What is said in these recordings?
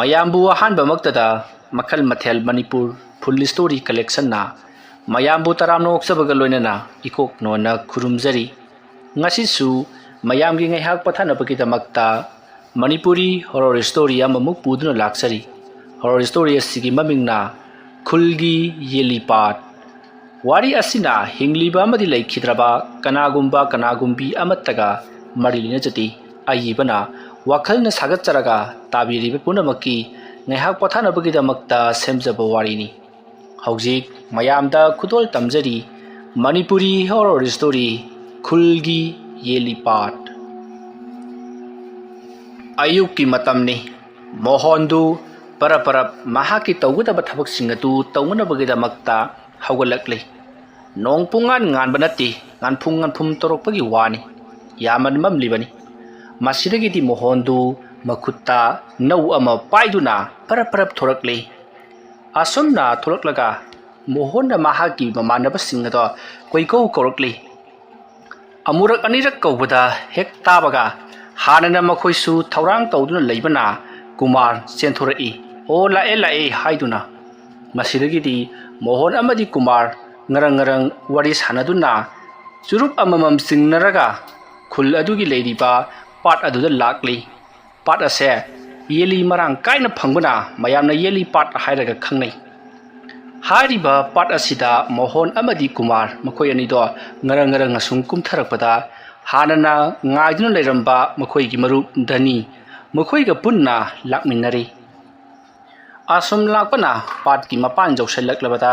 ꯃꯌꯥꯝꯕꯨ ꯑꯍꯥꯟꯕꯃꯛꯇꯗ ꯃꯈꯜ ꯃꯊꯦꯜ ꯃꯅꯤꯄꯨꯔ ꯐꯨꯜ ꯁ꯭ꯇꯣꯔꯤ ꯀꯂꯦꯛꯁꯟꯅ ꯃꯌꯥꯝꯕꯨ ꯇꯔꯥꯝꯅ ꯑꯣꯛꯆꯕꯒ ꯂꯣꯏꯅꯅ ꯏꯀꯣꯛ ꯅꯣꯟꯅ ꯈꯨꯔꯨꯝꯖꯔꯤ ꯉꯁꯤꯁꯨ ꯃꯌꯥꯝꯒꯤ ꯉꯩꯍꯥꯛ ꯄꯣꯊꯥꯅꯕꯒꯤꯗꯃꯛꯇ ꯃꯅꯤꯄꯨꯔꯤ ꯍꯣꯔꯔ ꯁ꯭ꯇꯣꯔꯤ ꯑꯃꯃꯨꯛ ꯄꯨꯗꯨꯅ ꯂꯥꯛꯆꯔꯤ ꯍꯣꯔꯔ ꯁ꯭ꯇꯣꯔꯤ ꯑꯁꯤꯒꯤ ꯃꯃꯤꯡꯅ ꯈꯨꯜꯒꯤ ꯌꯦꯜꯂꯤꯄꯥꯠ ꯋꯥꯔꯤ ꯑꯁꯤꯅ ꯍꯤꯡꯂꯤꯕ ꯑꯃꯗꯤ ꯂꯩꯈꯤꯗ꯭ꯔꯕ ꯀꯅꯥꯒꯨꯝꯕꯤ ꯑꯃꯠꯇꯒ ꯃꯔꯤ ꯂꯩꯅꯖꯗꯦ ꯑꯏꯕꯅ ꯋꯥꯈꯜꯅ ꯁꯥꯒꯠꯆꯔꯒ ꯇꯥꯕꯤꯔꯤꯕ ꯄꯨꯝꯅꯃꯛꯀꯤ ꯉꯩꯍꯥꯛ ꯄꯣꯊꯥꯅꯕꯒꯤꯗꯃꯛꯇ ꯁꯦꯝꯖꯕ ꯋꯥꯔꯤꯅꯤ ꯍꯧꯖꯤꯛ ꯃꯌꯥꯝꯗ ꯈꯨꯗꯣꯜ ꯇꯝꯖꯔꯤ ꯃꯅꯤꯄꯨꯔꯤ ꯍꯣꯔꯔ ꯁ꯭ꯇꯣꯔꯤ ꯈꯨꯜꯒꯤ ꯌꯦꯜꯂꯤꯄꯥꯠ ꯑꯌꯨꯛꯀꯤ ꯃꯇꯝꯅꯤ ꯃꯣꯍꯣꯟꯗꯨ ꯄꯔꯞ ꯃꯍꯥꯛꯀꯤ ꯇꯧꯒꯗꯕ ꯊꯕꯛꯁꯤꯡ ꯑꯗꯨ ꯇꯧꯅꯕꯒꯤꯗꯃꯛꯇ ꯍꯧꯒꯠꯂꯛꯂꯤ ꯅꯣꯡ ꯄꯨꯡꯉꯥꯟ ꯉꯥꯟꯕ ꯅꯠꯇꯦ ꯉꯥꯟꯐꯨꯝ ꯇꯧꯔꯛꯄꯒꯤ ꯋꯥꯅꯤ ꯌꯥꯝꯅ ꯃꯝꯂꯤꯕꯅꯤ ꯃꯁꯤꯗꯒꯤꯗꯤ ꯃꯣꯍꯣꯟꯗꯨ ꯃꯈꯨꯠꯇ ꯅꯧ ꯑꯃ ꯄꯥꯏꯗꯨꯅ ꯄꯔꯞ ꯊꯣꯔꯛꯂꯤ ꯑꯁꯨꯝꯅ ꯊꯣꯔꯛꯂꯒ ꯃꯣꯍꯣꯟꯅ ꯃꯍꯥꯛꯀꯤ ꯃꯃꯥꯟꯅꯕꯁꯤꯡ ꯑꯗꯣ ꯀꯣꯏꯀꯧ ꯀꯧꯔꯛꯂꯤ ꯑꯃꯨꯔꯛ ꯑꯅꯤꯔꯛ ꯀꯧꯕꯗ ꯍꯦꯛ ꯇꯥꯕꯒ ꯍꯥꯟꯅꯅ ꯃꯈꯣꯏꯁꯨ ꯊꯧꯔꯥꯡ ꯇꯧꯗꯨꯅ ꯂꯩꯕꯅ ꯀꯨꯃꯥꯔ ꯆꯦꯟꯊꯣꯔꯛꯏ ꯑꯣ ꯂꯥꯛꯑꯦ ꯍꯥꯏꯗꯨꯅ ꯃꯁꯤꯗꯒꯤꯗꯤ ꯃꯣꯍꯣꯟ ꯑꯃꯗꯤ ꯀꯨꯃꯥꯔ ꯉꯔꯪ ꯋꯥꯔꯤ ꯁꯥꯟꯅꯗꯨꯅ ꯆꯨꯔꯨꯞ ꯑꯃꯃꯝ ꯆꯤꯡꯅꯔꯒ ꯈꯨꯜ ꯑꯗꯨꯒꯤ ꯂꯩꯔꯤꯕ ꯄꯥꯠ ꯑꯗꯨꯗ ꯂꯥꯛꯂꯤ ꯄꯥꯠ ꯑꯁꯦ ꯌꯦꯜꯂꯤ ꯃꯔꯥꯡ ꯀꯥꯏꯅ ꯐꯪꯕꯅ ꯃꯌꯥꯝꯅ ꯌꯦꯜꯂꯤ ꯄꯥꯠ ꯍꯥꯏꯔꯒ ꯈꯪꯅꯩ ꯍꯥꯏꯔꯤꯕ ꯄꯥꯠ ꯑꯁꯤꯗ ꯃꯣꯍꯣꯟ ꯑꯃꯗꯤ ꯀꯨꯃꯥꯔ ꯃꯈꯣꯏ ꯑꯅꯤꯗꯣ ꯉꯔꯪ ꯑꯁꯨꯝ ꯀꯨꯝꯊꯔꯛꯄꯗ ꯍꯥꯟꯅꯅ ꯉꯥꯏꯗꯨꯅ ꯂꯩꯔꯝꯕ ꯃꯈꯣꯏꯒꯤ ꯃꯔꯨꯞ ꯙꯅꯤ ꯃꯈꯣꯏꯒ ꯄꯨꯟꯅ ꯂꯥꯛꯃꯤꯟꯅꯔꯤ ꯑꯁꯨꯝ ꯂꯥꯛꯄꯅ ꯄꯥꯠꯀꯤ ꯃꯄꯥꯟ ꯌꯧꯁꯜꯂꯛꯂꯕꯗ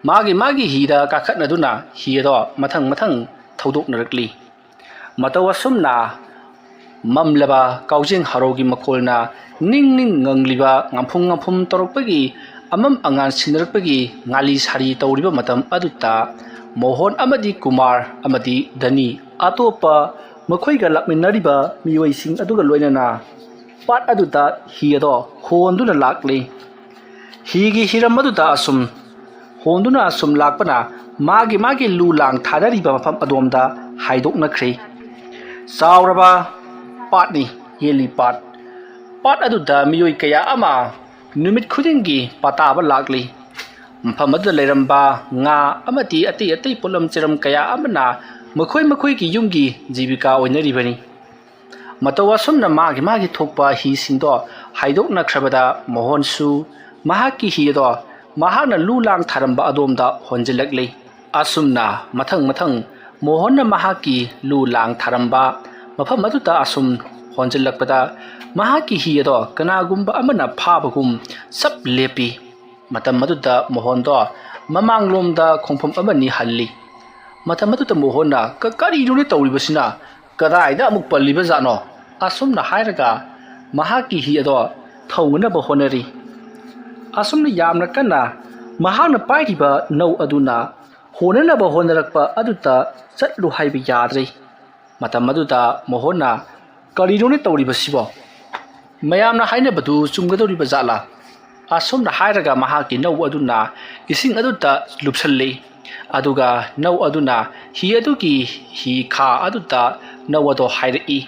ꯃꯥꯒꯤ ꯍꯤꯗ ꯀꯥꯈꯠꯅꯗꯨꯅ ꯍꯤ ꯑꯗꯣ ꯃꯊꯪ ꯊꯧꯗꯣꯛꯅꯔꯛꯂꯤ ꯃꯇꯧ ꯑꯁꯨꯝꯅ ꯃꯝꯂꯕ ꯀꯥꯎꯖꯦꯡ ꯍꯔꯥꯎꯒꯤ ꯃꯈꯣꯜꯅ ꯅꯤꯡ ꯉꯪꯂꯤꯕ ꯉꯥꯝꯐꯨꯝ ꯇꯧꯔꯛꯄꯒꯤ ꯑꯃꯝ ꯑꯉꯥꯟ ꯁꯤꯟꯅꯔꯛꯄꯒꯤ ꯉꯥꯂꯤ ꯁꯥꯔꯤ ꯇꯧꯔꯤꯕ ꯃꯇꯝ ꯑꯗꯨꯗ ꯃꯣꯍꯣꯟ ꯑꯃꯗꯤ ꯀꯨꯃꯥꯔ ꯑꯃꯗꯤ ꯙꯅꯤ ꯑꯇꯣꯞꯄ ꯃꯈꯣꯏꯒ ꯂꯥꯛꯃꯤꯟꯅꯔꯤꯕ ꯃꯤꯑꯣꯏꯁꯤꯡ ꯑꯗꯨꯒ ꯂꯣꯏꯅꯅ ꯄꯥꯠ ꯑꯗꯨꯗ ꯍꯤ ꯑꯗꯣ ꯍꯣꯟꯗꯨꯅ ꯂꯥꯛꯂꯤ ꯍꯤꯒꯤ ꯍꯤꯔꯝ ꯑꯗꯨꯗ ꯑꯁꯨꯝ ꯍꯣꯟꯗꯨꯅ ꯑꯁꯨꯝ ꯂꯥꯛꯄꯅ ꯃꯥꯒꯤ ꯂꯨ ꯂꯥꯡ ꯊꯥꯗꯔꯤꯕ ꯃꯐꯝ ꯑꯗꯣꯝꯗ ꯍꯥꯏꯗꯣꯛꯅꯈ꯭ꯔꯦ ꯆꯥꯎꯔꯕ ꯄꯥꯠꯅꯤ ꯌꯦꯜꯂꯤ ꯄꯥꯠ ꯑꯗꯨꯗ ꯃꯤꯑꯣꯏ ꯀꯌꯥ ꯑꯃ ꯅꯨꯃꯤꯠ ꯈꯨꯗꯤꯡꯒꯤ ꯄꯥꯇꯥꯕ ꯂꯥꯛꯂꯤ ꯃꯐꯝ ꯑꯗꯨꯗ ꯂꯩꯔꯝꯕ ꯉꯥ ꯑꯃꯗꯤ ꯑꯇꯩ ꯄꯣꯠꯂꯝ ꯆꯩꯔꯝ ꯀꯌꯥ ꯑꯃꯅ ꯃꯈꯣꯏꯒꯤ ꯌꯨꯝꯒꯤ ꯖꯤꯕꯤꯀꯥ ꯑꯣꯏꯅꯔꯤꯕꯅꯤ ꯃꯇꯧ ꯑꯁꯨꯝꯅ ꯃꯥꯒꯤ ꯊꯣꯛꯄ ꯍꯤꯁꯤꯡꯗꯣ ꯍꯥꯏꯗꯣꯛꯅꯈ꯭ꯔꯕꯗ ꯃꯣꯍꯣꯟꯁꯨ ꯃꯍꯥꯛꯀꯤ ꯍꯤ ꯑꯗꯣ ꯃꯍꯥꯛꯅ ꯂꯨ ꯂꯥꯡ ꯊꯥꯔꯝꯕ ꯑꯗꯣꯝꯗ ꯍꯣꯟꯖꯤꯜꯂꯛꯂꯤ ꯑꯁꯨꯝꯅ ꯃꯊꯪ ꯃꯣꯍꯣꯟꯅ ꯃꯍꯥꯛꯀꯤ ꯂꯨ ꯂꯥꯡ ꯊꯥꯔꯝꯕ ꯃꯐꯝ ꯑꯗꯨꯗ ꯑꯁꯨꯝ ꯍꯣꯟꯖꯤꯜꯂꯛꯄꯗ ꯃꯍꯥꯛꯀꯤ ꯍꯤ ꯑꯗꯣ ꯀꯅꯥꯒꯨꯝꯕ ꯑꯃꯅ ꯐꯥꯕꯒꯨꯝ ꯆꯞ ꯂꯦꯞꯄꯤ ꯃꯇꯝ ꯑꯗꯨꯗ ꯃꯣꯍꯣꯟꯗꯣ ꯃꯃꯥꯡꯂꯣꯝꯗ ꯈꯣꯡꯐꯝ ꯑꯃꯅꯤ ꯍꯜꯂꯤ ꯃꯇꯝ ꯑꯗꯨꯗ ꯃꯣꯍꯣꯟꯅ ꯀꯔꯤꯅꯣꯅꯦ ꯇꯧꯔꯤꯕꯁꯤꯅ ꯀꯗꯥꯏꯗ ꯑꯃꯨꯛ ꯄꯜꯂꯤꯕ ꯖꯥꯠꯅꯣ ꯑꯁꯨꯝꯅ ꯍꯥꯏꯔꯒ ꯃꯍꯥꯛꯀꯤ ꯍꯤ ꯑꯗꯣ ꯊꯧꯅꯅꯕ ꯍꯣꯠꯅꯔꯤ ꯑꯁꯨꯝꯅ ꯌꯥꯝꯅ ꯀꯟꯅ ꯃꯍꯥꯛꯅ ꯄꯥꯏꯔꯤꯕ ꯅꯧ ꯑꯗꯨꯅ ꯍꯣꯟꯅꯅꯕ ꯍꯣꯠꯅꯔꯛꯄ ꯑꯗꯨꯗ ꯆꯠꯂꯨ ꯍꯥꯏꯕ ꯌꯥꯗ꯭ꯔꯦ ꯃꯇꯝ ꯑꯗꯨꯗ ꯃꯣꯍꯣꯟꯅ ꯀꯔꯤꯅꯣꯅꯦ ꯇꯧꯔꯤꯕꯁꯤꯕꯣ ꯃꯌꯥꯝꯅ ꯍꯥꯏꯅꯕꯗꯨ ꯆꯨꯝꯒꯗꯧꯔꯤꯕ ꯖꯥꯠꯂꯥ ꯑꯁꯨꯝꯅ ꯍꯥꯏꯔꯒ ꯃꯍꯥꯛꯀꯤ ꯅꯧ ꯑꯗꯨꯅ ꯏꯁꯤꯡ ꯑꯗꯨꯗ ꯂꯨꯞꯁꯜꯂꯤ ꯑꯗꯨꯒ ꯅꯧ ꯑꯗꯨꯅ ꯍꯤ ꯑꯗꯨꯒꯤ ꯍꯤ ꯈꯥ ꯑꯗꯨꯗ ꯅꯧ ꯑꯗꯣ ꯍꯥꯏꯔꯛꯏ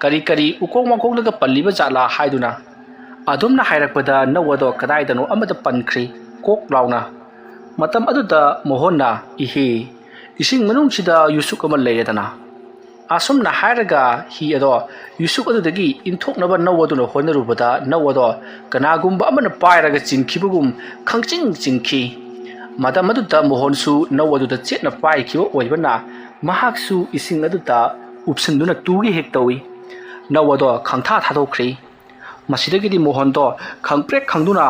ꯀꯔꯤ ꯎꯀꯣꯛ ꯋꯥꯀꯣꯛꯂꯒ ꯄꯜꯂꯤꯕ ꯖꯥꯠꯂꯥ ꯍꯥꯏꯗꯨꯅ ꯑꯗꯨꯝꯅ ꯍꯥꯏꯔꯛꯄꯗ ꯅꯧ ꯑꯗꯣ ꯀꯗꯥꯏꯗꯅꯣ ꯑꯃꯗ ꯄꯟꯈ꯭ꯔꯤ ꯀꯣꯛ ꯂꯥꯎꯅ ꯃꯇꯝ ꯑꯗꯨꯗ ꯃꯣꯍꯣꯟꯅ ꯏꯁꯤꯡ ꯃꯅꯨꯡꯁꯤꯗ ꯌꯨꯁꯨꯛ ꯑꯃ ꯂꯩꯔꯦꯗꯅ ꯑꯁꯨꯝꯅ ꯍꯥꯏꯔꯒ ꯍꯤ ꯑꯗꯣ ꯌꯨꯁꯨꯛ ꯑꯗꯨꯗꯒꯤ ꯏꯟꯊꯣꯛꯅꯕ ꯅꯧ ꯑꯗꯨꯅ ꯍꯣꯠꯅꯔꯨꯕꯗ ꯅꯧ ꯑꯗꯣ ꯀꯅꯥꯒꯨꯝꯕ ꯑꯃꯅ ꯄꯥꯏꯔꯒ ꯆꯤꯡꯈꯤꯕꯒꯨꯝ ꯆꯤꯡꯈꯤ ꯃꯇꯝ ꯑꯗꯨꯗ ꯃꯣꯍꯣꯟꯁꯨ ꯅꯧ ꯑꯗꯨꯗ ꯆꯦꯠꯅ ꯄꯥꯏꯈꯤꯕ ꯑꯣꯏꯕꯅ ꯃꯍꯥꯛꯁꯨ ꯏꯁꯤꯡ ꯑꯗꯨꯗ ꯎꯞꯁꯤꯟꯗꯨꯅ ꯇꯨꯒꯦ ꯍꯦꯛ ꯇꯧꯏ ꯅꯧ ꯑꯗꯣ ꯈꯪꯊꯥ ꯊꯥꯗꯣꯛꯈ꯭ꯔꯤ ꯃꯁꯤꯗꯒꯤꯗꯤ ꯃꯣꯍꯣꯟꯗꯣ ꯈꯪꯄ꯭ꯔꯦꯛ ꯈꯪꯗꯨꯅ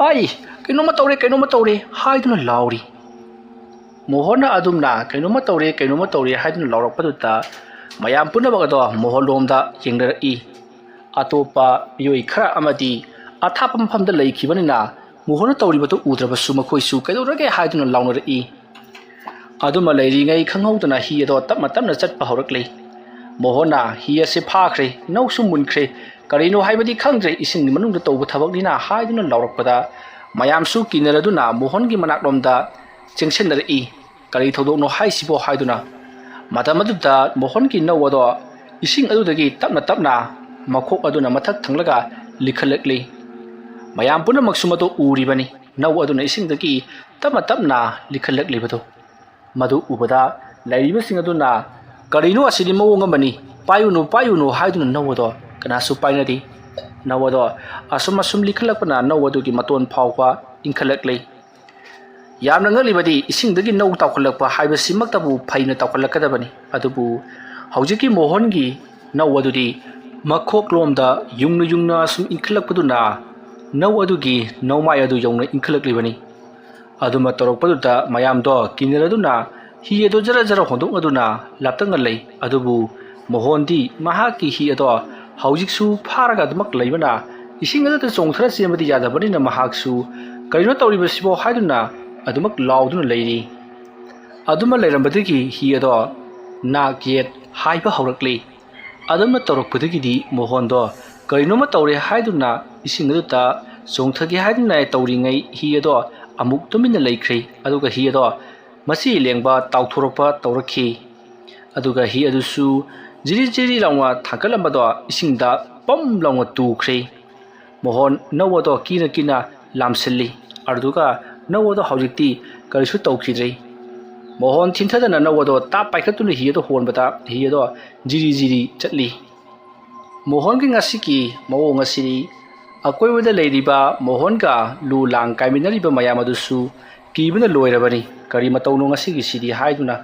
ꯑꯩ ꯀꯩꯅꯣꯝꯃ ꯇꯧꯔꯦ ꯍꯥꯏꯗꯨꯅ ꯂꯥꯎꯔꯤ ꯃꯣꯍꯣꯟꯅ ꯑꯗꯨꯝꯅ ꯀꯩꯅꯣꯝꯃ ꯇꯧꯔꯦ ꯍꯥꯏꯗꯨꯅ ꯂꯥꯎꯔꯛꯄꯗꯨꯗ ꯃꯌꯥꯝ ꯄꯨꯝꯅꯃꯛ ꯑꯗꯣ ꯃꯣꯍꯣꯟꯂꯣꯝꯗ ꯌꯦꯡꯅꯔꯛꯏ ꯑꯇꯣꯞꯄ ꯃꯤꯑꯣꯏ ꯈꯔ ꯑꯃꯗꯤ ꯑꯊꯥꯞꯄ ꯃꯐꯝꯗ ꯂꯩꯈꯤꯕꯅꯤꯅ ꯃꯣꯍꯣꯟꯅ ꯇꯧꯔꯤꯕꯗꯨ ꯎꯗ꯭ꯔꯕꯁꯨ ꯃꯈꯣꯏꯁꯨ ꯀꯩꯗꯧꯔꯒꯦ ꯍꯥꯏꯗꯨꯅ ꯂꯥꯎꯅꯔꯛꯏ ꯑꯗꯨꯃ ꯂꯩꯔꯤꯉꯩ ꯈꯪꯍꯧꯗꯅ ꯍꯤ ꯑꯗꯣ ꯇꯞꯅ ꯆꯠꯄ ꯍꯧꯔꯛꯂꯤ ꯃꯣꯍꯣꯟꯅ ꯍꯤ ꯑꯁꯤ ꯐꯥꯈ꯭ꯔꯦ ꯅꯧꯁꯨ ꯃꯨꯟꯈ꯭ꯔꯦ ꯀꯔꯤꯅꯣ ꯍꯥꯏꯕꯗꯤ ꯈꯪꯗ꯭ꯔꯦ ꯏꯁꯤꯡꯒꯤ ꯃꯅꯨꯡꯗ ꯇꯧꯕ ꯊꯕꯛꯅꯤꯅ ꯍꯥꯏꯗꯨꯅ ꯂꯥꯎꯔꯛꯄꯗ ꯃꯌꯥꯝꯁꯨ ꯀꯤꯅꯔꯗꯨꯅ ꯃꯣꯍꯣꯟꯒꯤ ꯃꯅꯥꯛꯂꯣꯝꯗ ꯆꯦꯡꯁꯤꯟꯅꯔꯛꯏ ꯀꯔꯤ ꯊꯧꯗꯣꯛꯅꯣ ꯍꯥꯏꯁꯤꯕꯣ ꯍꯥꯏꯗꯨꯅ ꯃꯇꯝ ꯑꯗꯨꯗ ꯃꯣꯍꯣꯟꯒꯤ ꯅꯧ ꯑꯗꯣ ꯏꯁꯤꯡ ꯑꯗꯨꯗꯒꯤ ꯇꯞꯅ ꯃꯈꯣꯛ ꯑꯗꯨꯅ ꯃꯊꯛ ꯊꯪꯂꯒ ꯂꯤꯈꯠꯂꯛꯂꯤ mayam punamak sumato uribani nau aduna isingdagi tapna tapna likhallaklibado madu ubada lairibasing aduna karino asidi mawong amani payunu haiduna nawado kanasu painadi nawado asum likhalakpana nawadugi maton phawpa inkhalakle yamna ngalibadi isingdagi nau tawkhalakpa haibasimaktabu phaina tawkhalakadabani adubu haujiki mohangi nawadudi makhok lomda yungna sum inkhalakpaduna nau adugi naumai adu yongna inkhalaklibani aduma torokpaduda mayamdo kiniraduna hi ado jara hondok aduna laptangalai adubu mohondi mahaki hi ado haujiksu pharaga adumak laibana ising adata chongthara semadi yadabani na mahaksu karino tawribasibo haiduna adumak lauduna leiri aduma leirambadagi hi ado naget haiba haurakli aduma torokpadagi mohondo karinoma tawre haiduna ising aduta chongthagi haiduna tawringai hi ado amuk tumina laikhrei aduga hi ado masi lengba tawthorokpa tawrakhi aduga hi adusu jiri lawa thakalambado isingda pam lawa tukhrei mohon nawado kina lamsilli aduga nawado haujikti karisu tawkhidrei mohon thinthadana nawado ta paikhatuna hi ado honbata hi ado jiri chatli mohon ki ngasiki mawo ngasiri akoiwada leiriba mohon ga lu lang kaiminariba mayamadusu kibuna loirabani kari matawno ngasigi sidi haiduna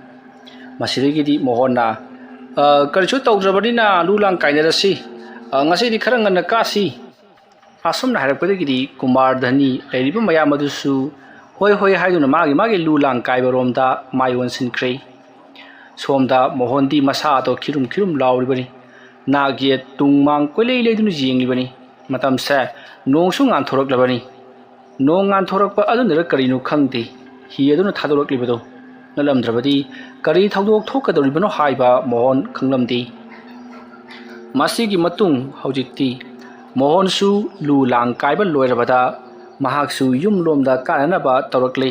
masidagidi mohonna karisu tawdrabani na lu lang kainarasi ngasidi kharangan kasi asumna harakpadagidi kumar dhani leiriba mayamadusu hoi haiduna magi lu lang kaibaromda mayon sinkrei somda mohondi masa to khirum lauribani nagie tungmang kolei leidunu jinglibani matamse nongsu ngan thoraklabani nong ngan thorakpa adunara karinu khangde hi aduna thadoroklibado nalamdrabadi kari thawdok thokadoribano haiba mohon khanglamdi masigi matung haujikti mohon su lu lang kaiba loirabada mahaksu yum lomda kananaba tawrakle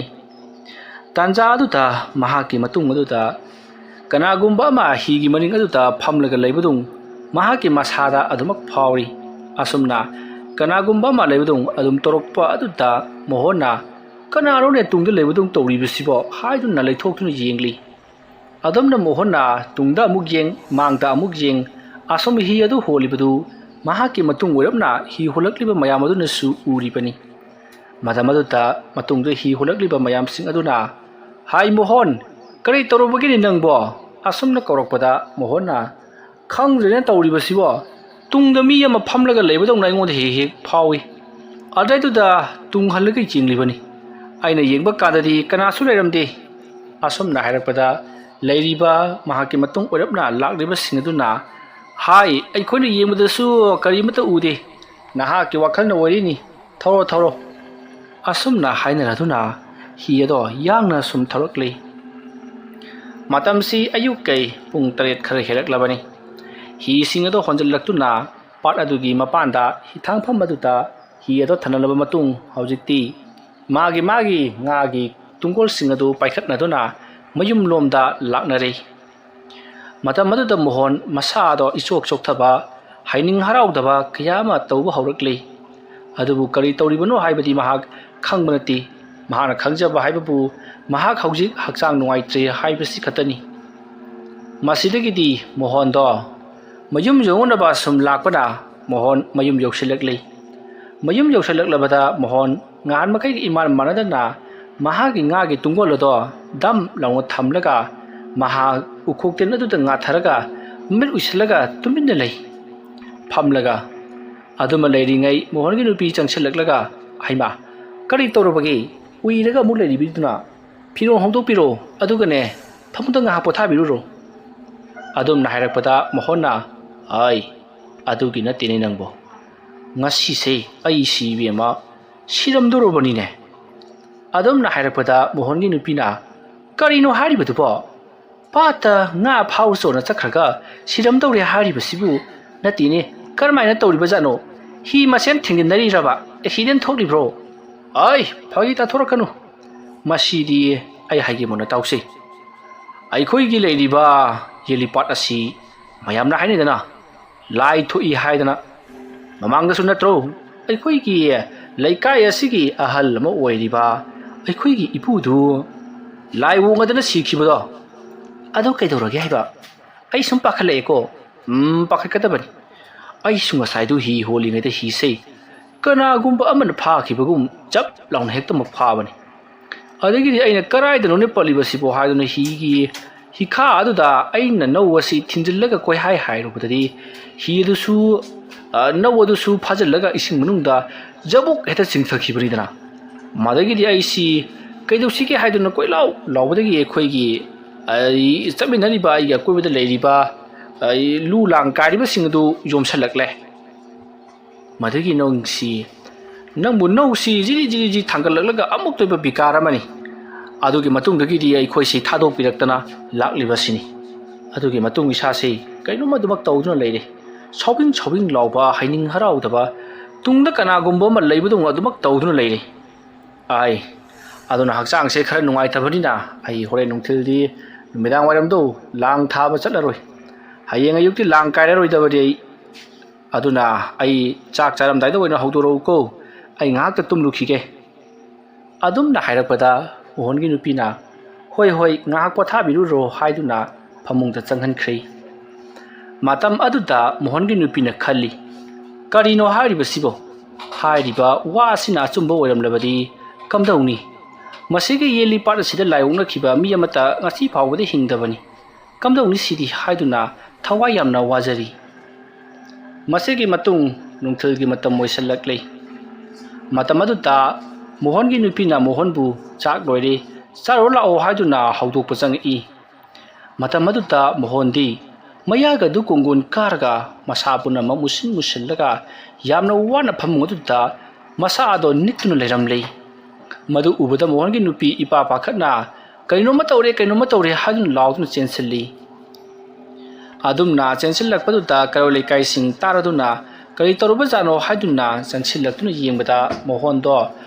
tanja aduta mahaki matung aduta kanagumba ma higi maning aduta phamlaga leibadung mahaki masada adumak phawri asumna kanagumba ma leibadung adum torokpa aduta mohona kanarone tungda leibadung tawribasibo haiduna leithokthuna yengli adamna mohona tungda amuk yeng mangda amuk yeng asum hi adu holibadu mahaki matung oirapna hi holakliba mayam aduna su uribani madamaduta matungda hi holakliba mayam sing aduna hai mohon kari torobagini nangbo asumna korokpada mohona khangdrena tawribasibo tungda mi ama phamlaga leibadong naingonda he phawi adaiduda tunghallega jinglibani aina yengba kadadi kanasu leiramde asumna hairakpada leiriba mahaki matung oirapna lakliba singaduna hai aikhoina yengmudasu karimata ude naha ki wakhalna oirini thoro asumna hainaraduna hi ado yangna sum tharakle matamsi ayukai pung 3 khara helaklabani hi singado honjalaktuna pat adugi mapanda hi thangpham aduta hi ado thanalaba matung haujikti magi ngagi tungkol singado paikhatnaduna mayum lomda laknare matam aduda mohon masado ichok thaba haining haraudaba kayama tawba haurakle adubu kari tawribano haibadi mahak khangbanati mahana khangjaba haibabu mahak haujik hakchang nuaitre haibasi khatani masidagidi mohondo mayum yongunaba sum lakpada mohon mayum yoksilakle mayum yoksalaklabada mohon ngan makai iman manadana mahagi ngagi tungolodo dam lawnga thamlaga maha ukhokten aduda nga tharaga mit uislaga tuminna lei phamlaga aduma leiringai mohongi nupi changsilaklaga haima kari torobagi uiraga mu leiribiduna phiro hongdokpiro adugane phamda nga pothabiruro adumna hairakpada mohonna ai adugi na tini nangbo ngasi se ai sibema siramdorobani ne adumna hairakpada mohongi nupina karino haribadubo pata nga phauso na chakhraga siramdore haribasibu natine karmaina tawribajano hi masen thingdinari raba accident thoklibro ai phagi ta thorakanu masidi ai haigi mona tawse ai khoi gi leiriba yelipat asi mayamna hainidana lai thui haidana mamangda sunatro ai khoi gi ꯂꯩꯀꯥꯏ ꯑꯁꯤꯒꯤ ꯑꯍꯜ ꯑꯃ ꯑꯣꯏꯔꯤꯕ ꯑꯩꯈꯣꯏꯒꯤ ꯏꯄꯨꯗꯨ ꯂꯥꯏꯑꯣꯡꯗꯅ ꯁꯤꯈꯤꯕꯗꯣ ꯑꯗꯨ ꯀꯩꯗꯧꯔꯒꯦ ꯍꯥꯏꯕ ꯑꯩ ꯁꯨꯝ ꯄꯥꯈꯠꯂꯛꯑꯦꯀꯣ ꯄꯥꯈꯠꯀꯗꯕꯅꯤ ꯑꯩꯁꯨ ꯉꯁꯥꯏꯗꯨ ꯍꯤ ꯍꯣꯜꯂꯤꯉꯩꯗ ꯍꯤꯁꯦ ꯀꯅꯥꯒꯨꯝꯕ ꯑꯃꯅ ꯐꯥꯈꯤꯕꯒꯨꯝ ꯆꯞ ꯂꯥꯎꯅ ꯍꯦꯛꯇꯃꯛ ꯐꯥꯕꯅꯤ ꯑꯗꯒꯤꯗꯤ ꯑꯩꯅ ꯀꯔꯥꯏꯗꯅꯣꯅꯦ ꯄꯜꯂꯤꯕꯁꯤꯕꯣ ꯍꯥꯏꯗꯨꯅ ꯍꯤꯒꯤ ꯍꯤꯈꯥ ꯑꯗꯨꯗ ꯑꯩꯅ ꯅꯧ ꯑꯁꯤ ꯊꯤꯟꯖꯤꯜꯂꯒ ꯀꯣꯏꯍꯥꯏ ꯍꯥꯏꯔꯨꯕꯗꯗꯤ ꯍꯤ ꯑꯗꯨꯁꯨ ꯅꯧ ꯑꯗꯨꯁꯨ ꯐꯥꯖꯤꯜꯂꯒ ꯏꯁꯤꯡ ꯃꯅꯨꯡꯗ ꯖꯕꯨꯛ ꯍꯦꯛꯇ ꯆꯤꯡꯊꯈꯤꯕꯅꯤꯗꯅ ꯃꯗꯒꯤꯗꯤ ꯑꯩꯁꯤ ꯀꯩꯗꯧꯁꯤꯒꯦ ꯍꯥꯏꯗꯨꯅ ꯀꯣꯏꯂꯥꯎ ꯂꯥꯎꯕꯗꯒꯤ ꯑꯩꯈꯣꯏꯒꯤ ꯆꯠꯃꯤꯟꯅꯔꯤꯕ ꯑꯩꯒꯤ ꯑꯀꯣꯏꯕꯗ ꯂꯩꯔꯤꯕ ꯂꯨ ꯂꯥꯡ ꯀꯥꯏꯔꯤꯕꯁꯤꯡ ꯑꯗꯨ ꯌꯣꯝꯁꯜꯂꯛꯂꯦ ꯃꯗꯒꯤ ꯅꯪꯕꯨ ꯅꯧꯁꯤ ꯖꯤꯔꯤ ꯖꯤꯔꯤ ꯖꯤ ꯊꯥꯡꯒꯠꯂꯛꯂꯒ ꯑꯃꯨꯛꯇꯣꯏꯕ ꯕꯤꯀꯥꯔ ꯑꯃꯅꯤ ꯑꯗꯨꯒꯤ ꯃꯇꯨꯡꯗꯒꯤꯗꯤ ꯑꯩꯈꯣꯏꯁꯤ ꯊꯥꯗꯣꯛꯄꯤꯔꯛꯇꯅ ꯂꯥꯛꯂꯤꯕꯁꯤꯅꯤ ꯑꯗꯨꯒꯤ ꯃꯇꯨꯡ ꯏꯁꯥꯁꯤ ꯀꯩꯅꯣꯝꯃ ꯑꯗꯨꯃꯛ ꯇꯧꯗꯨꯅ ꯂꯩꯔꯦ ꯁꯥꯎꯕꯤꯡ ꯂꯥꯎꯕ ꯍꯩꯅꯤꯡ ꯍꯔꯥꯎꯗꯕ ꯇꯨꯡꯗ ꯀꯅꯥꯒꯨꯝꯕ ꯑꯃ ꯂꯩꯕꯗꯧꯅ ꯑꯗꯨꯃꯛ ꯇꯧꯗꯨꯅ ꯂꯩꯔꯦ ꯑꯗꯨꯅ ꯍꯛꯆꯥꯡꯁꯦ खरा नुंगाइतबनिना ꯑꯩ ꯍꯣꯔꯦꯟ ꯅꯨꯡꯊꯤꯜꯗꯤ ꯅꯨꯃꯤꯗꯥꯡ ꯋꯥꯏꯔꯝꯗꯣ ꯂꯥꯡ ꯊꯥꯕ ꯆꯠꯂꯔꯣꯏ ꯍꯌꯦꯡ ꯑꯌꯨꯛꯇꯤ ꯂꯥꯡ ꯀꯥꯏꯔꯔꯣꯏꯗꯕꯗꯤ ꯑꯗꯨꯅ ꯑꯩ ꯆꯥꯛ ꯆꯥꯔꯝꯗꯥꯏꯗ ꯑꯣꯏꯅ ꯍꯧꯗꯣꯔꯛꯎꯀꯣ ꯑꯩ ꯉꯥꯏꯍꯥꯛꯇ ꯇꯨꯝꯂꯨꯈꯤꯒꯦ ꯑꯗꯨꯝꯅ ꯍꯥꯏꯔꯛꯄꯗ ꯃꯣꯍꯟꯒꯤ ꯅꯨꯄꯤꯅ ꯍꯣꯏ ꯉꯥꯏꯍꯥꯛ ꯄꯣꯊꯥꯕꯤꯔꯨꯔꯣ ꯍꯥꯏꯗꯨꯅ ꯐꯃꯨꯡꯗ ꯆꯪꯍꯟꯈ꯭ꯔꯦ ꯃꯇꯝ ꯑꯗꯨꯗ ꯃꯣꯍꯟꯒꯤ ꯅꯨꯄꯤꯅ ꯈꯜꯂꯤ ꯀꯔꯤꯅꯣ ꯍꯥꯏꯔꯤꯕꯁꯤꯕꯣ ꯍꯥꯏꯔꯤꯕ ꯋꯥꯁꯤꯅ ꯑꯆꯨꯝꯕ ꯑꯣꯏꯔꯝꯂꯕꯗꯤ ꯀꯝꯗꯧꯅꯤ ꯃꯁꯤꯒꯤ ꯌꯦꯜꯂꯤ ꯄꯥꯠ ꯑꯁꯤꯗ ꯂꯥꯏꯑꯣꯡꯅꯈꯤꯕ ꯃꯤ ꯑꯃꯠꯇ ꯉꯁꯤ ꯐꯥꯎꯕꯗ ꯍꯤꯡꯗꯕꯅꯤ ꯀꯝꯗꯧꯅꯤ ꯁꯤꯗꯤ ꯍꯥꯏꯗꯨꯅ ꯊꯋꯥꯏ ꯌꯥꯝꯅ ꯋꯥꯖꯔꯤ ꯃꯁꯤꯒꯤ ꯃꯇꯨꯡ ꯅꯨꯡꯊꯤꯜꯒꯤ ꯃꯇꯝ ꯑꯣꯏꯁꯜꯂꯛꯂꯦ ꯃꯇꯝ ꯑꯗꯨꯗ ꯃꯣꯍꯟꯒꯤ ꯅꯨꯄꯤꯅ ꯃꯣꯍꯟꯕꯨ ꯆꯥꯛ ꯂꯣꯏꯔꯦ ꯆꯥꯔꯣ ꯂꯥꯛꯑꯣ ꯍꯥꯏꯗꯨꯅ ꯍꯧꯗꯣꯛꯄ ꯆꯪꯉꯛꯏ ꯃꯇꯝ ꯑꯗꯨꯗ ꯃꯣꯍꯟꯗꯤ ꯃꯌꯥꯒꯗꯨ ꯀꯣꯡꯒꯣꯟ ꯀꯥꯔꯒ ꯃꯁꯥ ꯄꯨꯝꯅꯃꯛ ꯃꯨꯁꯤꯜꯂꯒ ꯌꯥꯝꯅ ꯋꯥꯅ ꯐꯃꯨꯡ ꯑꯗꯨꯗ ꯃꯁꯥ ꯑꯗꯣ ꯅꯤꯛꯇꯨꯅ ꯂꯩꯔꯝꯂꯦ मधु उबदा मोहन की नुपी इपा पाखतना कईनोम तौरे हादुन लाउदुन चेंसिल्ली अदुमना चेंसिल्लकपदुदा करो लेकाइसिंग तारदुना करी तौरबजानो हादुना चंसिल्लक्तुना येंबदा मोहनदो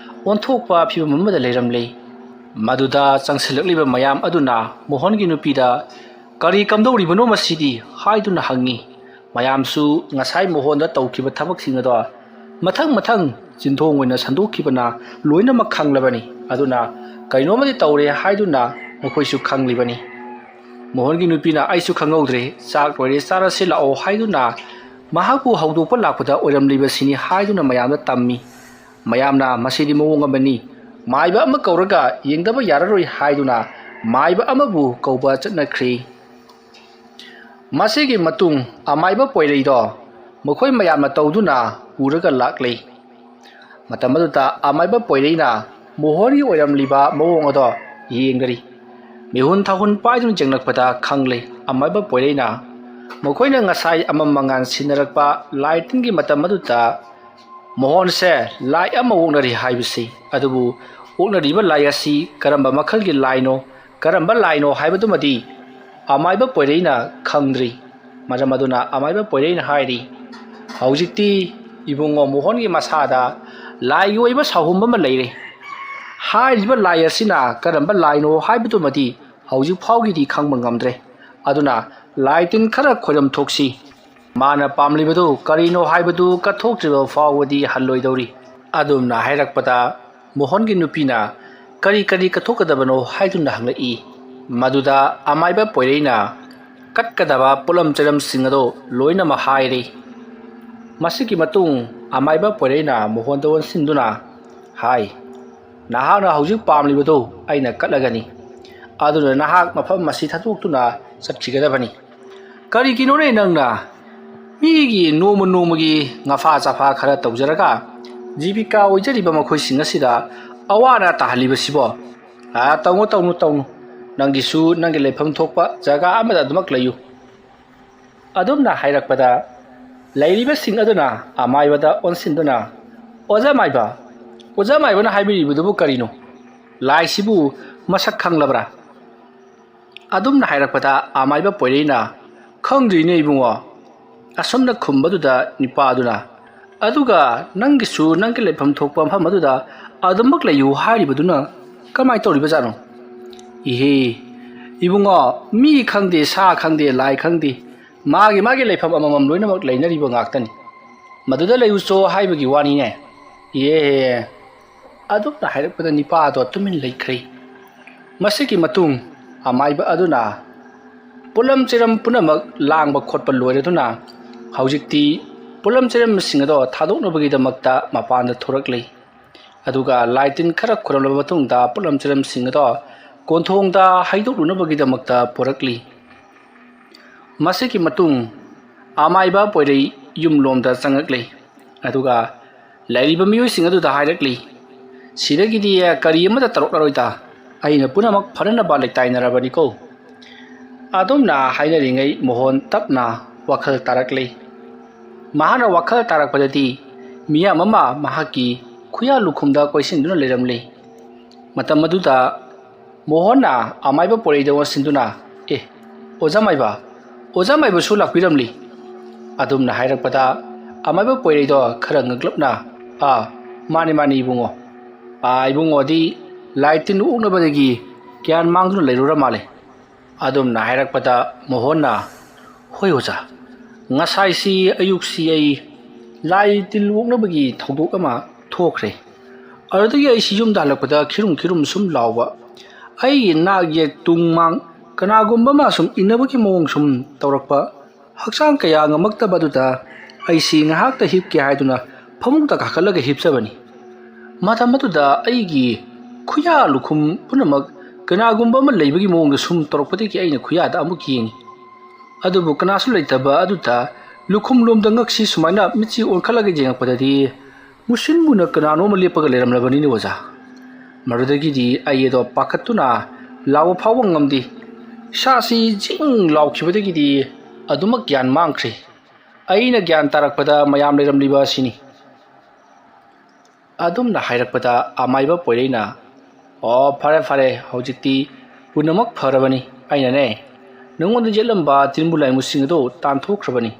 ओंथोकपा फिबम अमदा लेरमले मदुदा चंसिल्लक्लिबा मयाम अदुना मोहन की नुपीदा करी कमदौरिबनो मसिदी हादुना हंगी मयामसु ngasai मोहनदा तौखिबा थबकसिंग अदो मथंग चिंथोंग ओइना संदोखिबना लोइनमक खंगलबनी अदुना कईनोमदि तौरे हाइदुना मखोइसु खंगलिबनी मोहन की नुपीना आइसु खंगौद्रे चाक लोइरे चारसे लाओ हाइदुना महापु हौदोकपा लाकपदा ओइरमलिबसिनी हाइदुना मयामदा तम्मी मयामना मसिदि मवोंग अमनी माइबा अमा कौरगा येंगदबा याररोइ हाइदुना माइबा अमाबु कौबा चटनख्रे मसिगी मतुंग अमाइबा पोइरैदो मखोइ मयामना तौदुना उरगा लाक्ले मतमदुता अमाइबा पोइरैना मोहनगी ओइरमलिबा मवोंग अदो येंगरी मिहुन थाहुन पाइदुन जेंगलकपदा खंगले अमाइबा पोइरैना मखोइना ngasai अमम मंगान सिनरकपा लाइटिंगी मतमदुता मोहन से लाई अमा ओंगनरी हाइबसी अदुबु ओंगनरीबा लाई असि करंबा मखलगी लाइनो करंबा लाइनो हाइबदुमदि अमाइबा पोइरैना खंगद्री मरमदुना अमाइबा पोइरैना हाइरी हौजिक्ति इबुंगो मोहनगी मसादा लाई ओइबा साहुम अमा लेरे हाइरिबा लाई असिना करंबा लाइनो हाइबदुमदि हौजिक फाउगिदि खंबा ngamdre अदुना लाइटिन खरा खोरम थोक्सी माना पामलिबदु करिनो हाइबदु कथोक्त्रिबा फाउबदि हल्लोइदौरी अदुमना हाइरकपदा मोहनगी नुपीना करी कथोकदबनो हाइदुना हंगई मदुदा अमाइबा पोइरैना कटकदबा पुलम चरम सिंगदो लोइना मा हाइरे मसिकी मतुंग अमाइबा पोइरैना मोहनदो सिंदुना हाय नाहाना हौजिक पामलिबदो आइना कटलगनी अदुना नाहाक मफम मसि थाथोक्तुना चटखिगदबनी करिगिनोरे नंगना मीगी नोमगी ngafा चाफा खरा तौजरगा जीविका ओइजरिबा मखोइसिंग असिदा अवाना ताहलिबसिबो तौनु नंगिसु नंगी लेफम थोकपा जगा अमदा अदुमक लयु अदुमना हाइरकपदा लैरिबसिंग अदुना अमाइबदा ओनसिंदुना ओजा माइबना हाइबिरिबदुबु करिनो लाइसिबु मसक खंगलबरा अदुमना हाइरकपदा अमाइबा पोइरैना खंग्रिने इबुंगो असमना खुंबदुदा निपादुना अदुगा नंगिसु नंगी लेफम थोकपा मफमदुदा अदुमक लयु हाइरिबदुना कमाय तौरिबा जानो इहे इबुंगो मी खंगदे सा खंगदे लाई खंगदे मागे लेफम अममम लोइनमक लैनरिबा गाक्तनी मदुदा लयुचो हाइबगी वानीने ꯌꯦ ꯑꯗꯨꯝꯅ ꯍꯥꯏꯔꯛꯄꯗ ꯅꯤꯄꯥ ꯑꯗꯣ ꯇꯨꯃꯤꯟ ꯂꯩꯈ꯭ꯔꯦ꯫ ꯃꯁꯤꯒꯤ ꯃꯇꯨꯡ ꯑꯃꯥꯏꯕ ꯑꯗꯨꯅ ꯄꯨꯂꯝ ꯆꯦꯔꯝ ꯄꯨꯝꯅꯃꯛ ꯂꯥꯡꯕ ꯈꯣꯠꯄ ꯂꯣꯏꯔꯗꯨꯅ ꯍꯧꯖꯤꯛꯇꯤ ꯄꯨꯂꯝ ꯆꯦꯔꯝꯁꯤꯡ ꯑꯗꯣ ꯊꯥꯗꯣꯛꯅꯕꯒꯤꯗꯃꯛꯇ ꯃꯄꯥꯟꯗ ꯊꯣꯔꯛꯂꯤ꯫ ꯑꯗꯨꯒ ꯂꯥꯏ ꯇꯤꯟ ꯈꯔ ꯈꯨꯔꯝꯂꯕ ꯃꯇꯨꯡꯗ ꯄꯨꯂꯝ ꯆꯦꯔꯝꯁꯤꯡ ꯑꯗꯣ ꯀꯣꯟꯊꯣꯡꯗ ꯍꯩꯗꯣꯛꯂꯨꯅꯕꯒꯤꯗꯃꯛꯇ ꯄꯣꯔꯛꯂꯤ꯫ ꯃꯁꯤꯒꯤ ꯃꯇꯨꯡ ꯑꯃꯥꯏꯕ ꯄꯣꯏꯔꯩ ꯌꯨꯝꯂꯣꯝꯗ ꯆꯪꯉꯛꯂꯤ꯫ ꯑꯗꯨꯒ ꯂꯩꯔꯤꯕ ꯃꯤꯑꯣꯏꯁꯤꯡ ꯑꯗꯨꯗ ꯍꯥꯏꯔꯛꯂꯤ, ꯁꯤꯗꯒꯤꯗꯤ ꯀꯔꯤ ꯑꯃꯠꯇ ꯇꯧꯔꯛꯂꯔꯣꯏꯗ, ꯑꯩꯅ ꯄꯨꯝꯅꯃꯛ ꯐꯅꯅꯕ ꯂꯩꯇꯥꯏꯅꯔꯕꯅꯤꯀꯣ꯫ ꯑꯗꯨꯝꯅ ꯍꯥꯏꯅꯔꯤꯉꯩ ꯃꯣꯍꯣꯟ ꯇꯞꯅ ꯋꯥꯈꯜ ꯇꯥꯔꯛꯂꯤ꯫ ꯃꯍꯥꯛꯅ ꯋꯥꯈꯜ ꯇꯥꯔꯛꯄꯗꯗꯤ ꯃꯤꯌꯥꯝ ꯑꯃ ꯃꯍꯥꯛꯀꯤ ꯈꯨꯌꯥ ꯂꯨꯈꯨꯝꯗ ꯀꯣꯏꯁꯤꯟꯗꯨꯅ ꯂꯩꯔꯝꯂꯤ꯫ ꯃꯇꯝ ꯑꯗꯨꯗ ꯃꯣꯍꯣꯟꯅ ꯑꯃꯥꯏꯕ ꯄꯣꯏꯔꯩꯗ ꯑꯣꯟꯁꯤꯟꯗꯨꯅ, ꯑꯣꯖꯥ ꯃꯥꯏꯕ, ꯑꯣꯖꯥ ꯃꯥꯏꯕꯁꯨ ꯂꯥꯛꯄꯤꯔꯝꯂꯤ꯫ ꯑꯗꯨꯝꯅ ꯍꯥꯏꯔꯛꯄꯗ ꯑꯃꯥꯏꯕ ꯄꯣꯏꯔꯩꯗꯣ ꯈꯔ ꯉꯛꯂꯞꯅ, ꯃꯥꯅꯤ ꯃꯥꯅꯤ ꯏꯕꯨꯡꯉꯣ, ꯏꯕꯨꯡꯉꯣꯗꯤ ꯂꯥꯏ ꯇꯤꯟ ꯑꯣꯛꯅꯕꯗꯒꯤ ꯒ꯭ꯌꯥꯟ ꯃꯥꯡꯗꯨꯅ ꯂꯩꯔꯨꯔ ꯃꯥꯜꯂꯦ꯫ ꯑꯗꯨꯝꯅ ꯍꯥꯏꯔꯛꯄꯗ ꯃꯣꯍꯣꯟꯅ, ꯍꯣꯏ ꯑꯣꯖꯥ, ꯉꯁꯥꯏꯁꯤ ꯑꯌꯨꯛꯁꯤ ꯑꯩ ꯂꯥꯏ ꯇꯤꯟ ꯑꯣꯛꯅꯕꯒꯤ ꯊꯧꯗꯣꯛ ꯑꯃ ꯊꯣꯛꯈ꯭ꯔꯦ꯫ ꯑꯗꯨꯗꯒꯤ ꯑꯩꯁꯤ ꯌꯨꯝꯗ ꯍꯜꯂꯛꯄꯗ ꯈꯤꯔꯨꯝ ꯈꯤꯔꯨꯝ ꯁꯨꯝ ꯂꯥꯎꯕ, ꯑꯩꯒꯤ ꯅꯥꯛ ꯌꯦꯠ ꯇꯨꯡ ꯃꯥꯡ ꯀꯅꯥꯒꯨꯝꯕ ꯑꯃ ꯁꯨꯝ ꯏꯟꯅꯕꯒꯤ ꯃꯑꯣꯡ ꯁꯨꯝ ꯇꯧꯔꯛꯄ, ꯍꯛꯆꯥꯡ ꯀꯌꯥ ꯉꯝꯃꯛꯇꯕꯗꯨꯗ ꯑꯩꯁꯤ ꯉꯥꯏꯍꯥꯛꯇ ꯍꯤꯞꯀꯦ ꯍꯥꯏꯗꯨꯅ ꯐꯃꯨꯡꯗ ꯀꯥꯈꯠꯂꯒ ꯍꯤꯞꯆꯕꯅꯤ꯫ ꯃꯇꯝ ꯑꯗꯨꯗ ꯑꯩꯒꯤ ꯈꯨꯌꯥ ꯂꯨꯈꯨꯝ ꯄꯨꯝꯅꯃꯛ ꯀꯅꯥꯒꯨꯝꯕ ꯑꯃ ꯂꯩꯕꯒꯤ ꯃꯑꯣꯡꯗ ꯁꯨꯝ ꯇꯧꯔꯛꯄꯗꯒꯤ ꯑꯩꯅ ꯈꯨꯌꯥꯗ ꯑꯃꯨꯛ ꯌꯦꯡꯉꯤ꯫ ꯑꯗꯨꯕꯨ ꯀꯅꯥꯁꯨ ꯂꯩꯇꯕ ꯑꯗꯨꯗ ꯂꯨꯈꯨꯝ ꯂꯣꯝꯗ ꯉꯛꯁꯤ ꯁꯨꯃꯥꯏꯅ ꯃꯤꯠꯁꯤ ꯑꯣꯟꯈꯠꯂꯒ ꯌꯦꯡꯉꯛꯄꯗꯗꯤ ꯃꯨꯁꯤꯟ ꯃꯨꯅ ꯀꯅꯥꯅꯣꯃ ꯂꯦꯞꯄꯒ ꯂꯩꯔꯝꯂꯕꯅꯤꯅꯦ ꯑꯣꯖꯥ꯫ ꯃꯗꯨꯗꯒꯤꯗꯤ ꯑꯩ ꯑꯗꯣ ꯄꯥꯈꯠꯇꯨꯅ ꯂꯥꯎꯕ ꯐꯥꯎꯕ ꯉꯝꯗꯦ꯫ ꯏꯁꯥꯁꯤ ꯖꯤꯡ ꯂꯥꯎꯈꯤꯕꯗꯒꯤꯗꯤ ꯑꯗꯨꯃꯛ ꯒ꯭ꯌꯥꯟ ꯃꯥꯡꯈ꯭ꯔꯦ꯫ ꯑꯩꯅ ꯒ꯭ꯌꯥꯟ ꯇꯥꯔꯛꯄꯗ ꯃꯌꯥꯝ ꯂꯩꯔꯝꯂꯤꯕ ꯑꯁꯤꯅꯤ꯫ ꯑꯗꯨꯝꯅ ꯍꯥꯏꯔꯛꯄꯗ ꯑꯃꯥꯏꯕ ꯄꯣꯏꯔꯩꯅ, ꯐꯔꯦ ꯐꯔꯦ, ꯍꯧꯖꯤꯛꯇꯤ ꯄꯨꯝꯅꯃꯛ ꯐꯔꯕꯅꯤ, ꯑꯩꯅꯅꯦ ꯅꯉꯣꯟꯗ ꯌꯦꯠꯂꯝꯕ ꯇꯤꯟꯕꯨ ꯂꯥꯏꯃꯨꯁꯤꯡ ꯑꯗꯨ ꯇꯥꯟꯊꯣꯛꯈ꯭ꯔꯕꯅꯤ꯫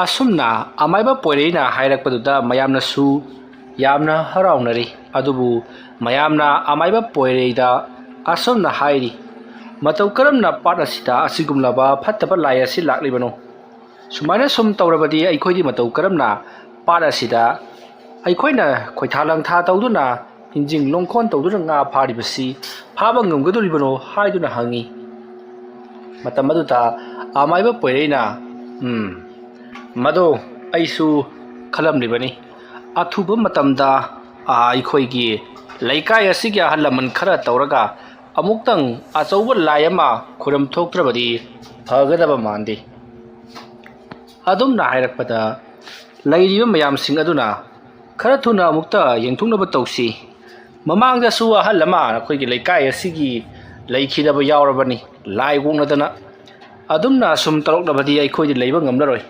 ꯑꯁꯨꯝꯅ ꯑꯃꯥꯏꯕ ꯄꯣꯏꯔꯩꯅ ꯍꯥꯏꯔꯛꯄꯗꯨꯗ ꯃꯌꯥꯝꯅꯁꯨ ꯌꯥꯝꯅ ꯍꯔꯥꯎꯅꯔꯤ꯫ ꯑꯗꯨꯕꯨ ꯃꯌꯥꯝꯅ ꯑꯃꯥꯏꯕ ꯄꯣꯏꯔꯩꯗ ꯑꯁꯨꯝꯅ ꯍꯥꯏꯔꯤ, ꯃꯇꯧ ꯀꯔꯝꯅ ꯄꯥꯠ ꯑꯁꯤꯗ ꯑꯁꯤꯒꯨꯝꯂꯕ ꯐꯠꯇꯕ ꯂꯥꯏ ꯑꯁꯤ ꯂꯥꯛꯂꯤꯕꯅꯣ? ꯁꯨꯃꯥꯏꯅ ꯁꯨꯝ ꯇꯧꯔꯕꯗꯤ ꯑꯩꯈꯣꯏꯗꯤ ꯃꯇꯧ ꯀꯔꯝꯅ ꯄꯥꯠ ꯑꯁꯤꯗ ꯑꯩꯈꯣꯏꯅ ꯈꯣꯏꯊꯥ ꯂꯪꯊꯥ ꯇꯧꯗꯨꯅ ꯏꯟꯖꯤꯡ ꯂꯣꯡꯈꯣꯟ ꯇꯧꯗꯨꯅ ꯉꯥ ꯐꯥꯔꯤꯕꯁꯤ ꯐꯥꯕ ꯉꯝꯒꯗꯣꯔꯤꯕꯅꯣ ꯍꯥꯏꯗꯨꯅ ꯍꯪꯉꯤ꯫ ꯃꯇꯝ ꯑꯗꯨꯗ ꯑꯃꯥꯏꯕ ꯄꯣꯏꯔꯩꯅ, ꯃꯗꯣ ꯑꯩꯁꯨ ꯈꯜꯂꯝꯂꯤꯕꯅꯤ꯫ ꯑꯊꯨꯕ ꯃꯇꯝꯗ ꯑꯩꯈꯣꯏꯒꯤ ꯂꯩꯀꯥꯏ ꯑꯁꯤꯒꯤ ꯑꯍꯜ ꯂꯃꯟ ꯈꯔ ꯇꯧꯔꯒ ꯑꯃꯨꯛꯇꯪ ꯑꯆꯧꯕ ꯂꯥꯏ ꯑꯃ ꯈꯨꯔꯝ ꯊꯣꯛꯇ꯭ꯔꯕꯗꯤ ꯐꯒꯗꯕ ꯃꯥꯟꯗꯦ꯫ ꯑꯗꯨꯝꯅ ꯍꯥꯏꯔꯛꯄꯗ ꯂꯩꯔꯤꯕ ꯃꯌꯥꯝꯁꯤꯡ ꯑꯗꯨꯅ ꯈꯔ ꯊꯨꯅ ꯑꯃꯨꯛꯇ ꯌꯦꯡꯊꯣꯛꯅꯕ ꯇꯧꯁꯤ꯫ ꯃꯃꯥꯡꯗꯁꯨ ꯑꯍꯜ ꯑꯃ ꯑꯩꯈꯣꯏꯒꯤ ꯂꯩꯀꯥꯏ ꯑꯁꯤꯒꯤ ꯂꯩꯈꯤꯗꯕ ꯌꯥꯎꯔꯕꯅꯤ ꯂꯥꯏ ꯑꯣꯛꯅꯗꯅ꯫ ꯑꯗꯨꯝꯅ ꯁꯨꯝ ꯇꯧꯔꯛꯂꯕꯗꯤ ꯑꯩꯈꯣꯏꯗꯤ ꯂꯩꯕ ꯉꯝꯂꯔꯣꯏ꯫